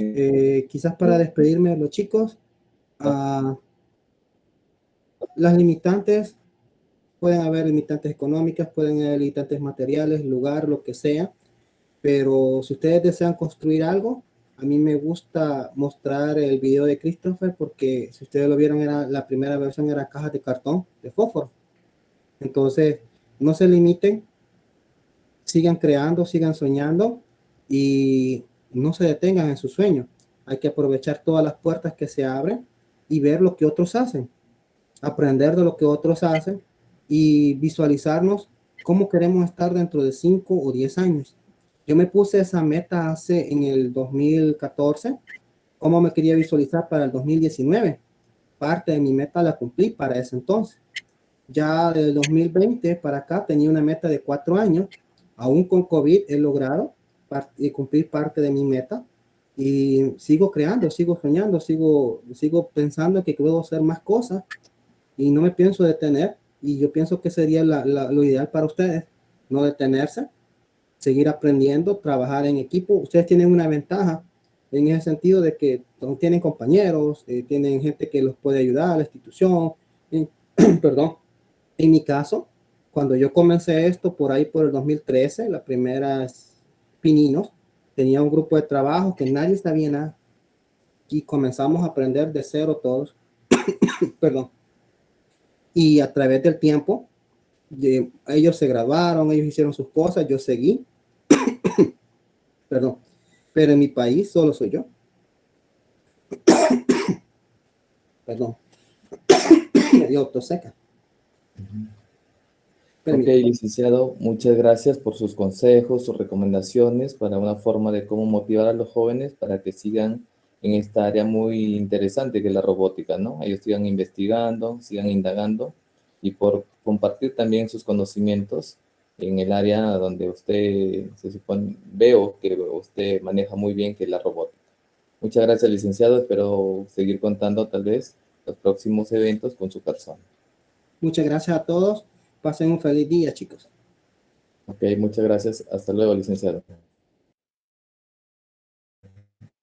quizás para despedirme de los chicos, no, las limitantes, pueden haber limitantes económicas, pueden haber limitantes materiales, lugar, lo que sea, pero si ustedes desean construir algo, a mí me gusta mostrar el video de Christopher porque si ustedes lo vieron, era la primera versión, era cajas de cartón de fósforo. Entonces, no se limiten, sigan creando, sigan soñando y no se detengan en su sueño. Hay que aprovechar todas las puertas que se abren y ver lo que otros hacen, aprender de lo que otros hacen y visualizarnos cómo queremos estar dentro de 5 o 10 años. Yo me puse esa meta en el 2014, cómo me quería visualizar para el 2019. Parte de mi meta la cumplí para ese entonces. Ya del 2020 para acá tenía una meta de 4 años. Aún con COVID he logrado cumplir parte de mi meta y sigo creando, sigo soñando, sigo pensando que puedo hacer más cosas y no me pienso detener. Y yo pienso que sería lo ideal para ustedes, no detenerse, seguir aprendiendo, trabajar en equipo. Ustedes tienen una ventaja en ese sentido de que tienen compañeros, tienen gente que los puede ayudar, la institución. Perdón. En mi caso, cuando yo comencé esto por ahí por el 2013, las primeras pininos, tenía un grupo de trabajo que nadie sabía nada y comenzamos a aprender de cero todos. Perdón. Y a través del tiempo, ellos se graduaron, ellos hicieron sus cosas, yo seguí. Perdón. Pero en mi país solo soy yo. Perdón. Me dio tos seca. Ok, Permítame. licenciado, muchas gracias por sus consejos, sus recomendaciones para una forma de cómo motivar a los jóvenes para que sigan en esta área muy interesante que es la robótica, ¿no? Ellos sigan investigando, sigan indagando y por compartir también sus conocimientos en el área donde usted se supone, veo que usted maneja muy bien, que es la robótica. Muchas gracias, licenciado. Espero seguir contando tal vez los próximos eventos con su persona. Muchas gracias a todos. Pasen un feliz día, chicos. Ok, muchas gracias. Hasta luego, licenciado.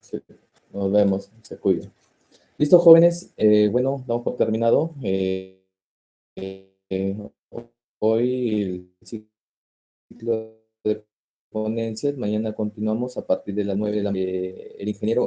Sí, nos vemos. Se cuidan. Listo, jóvenes. Bueno, damos por terminado. Hoy el ciclo de ponencias. Mañana continuamos a partir de las 9 de la el ingeniero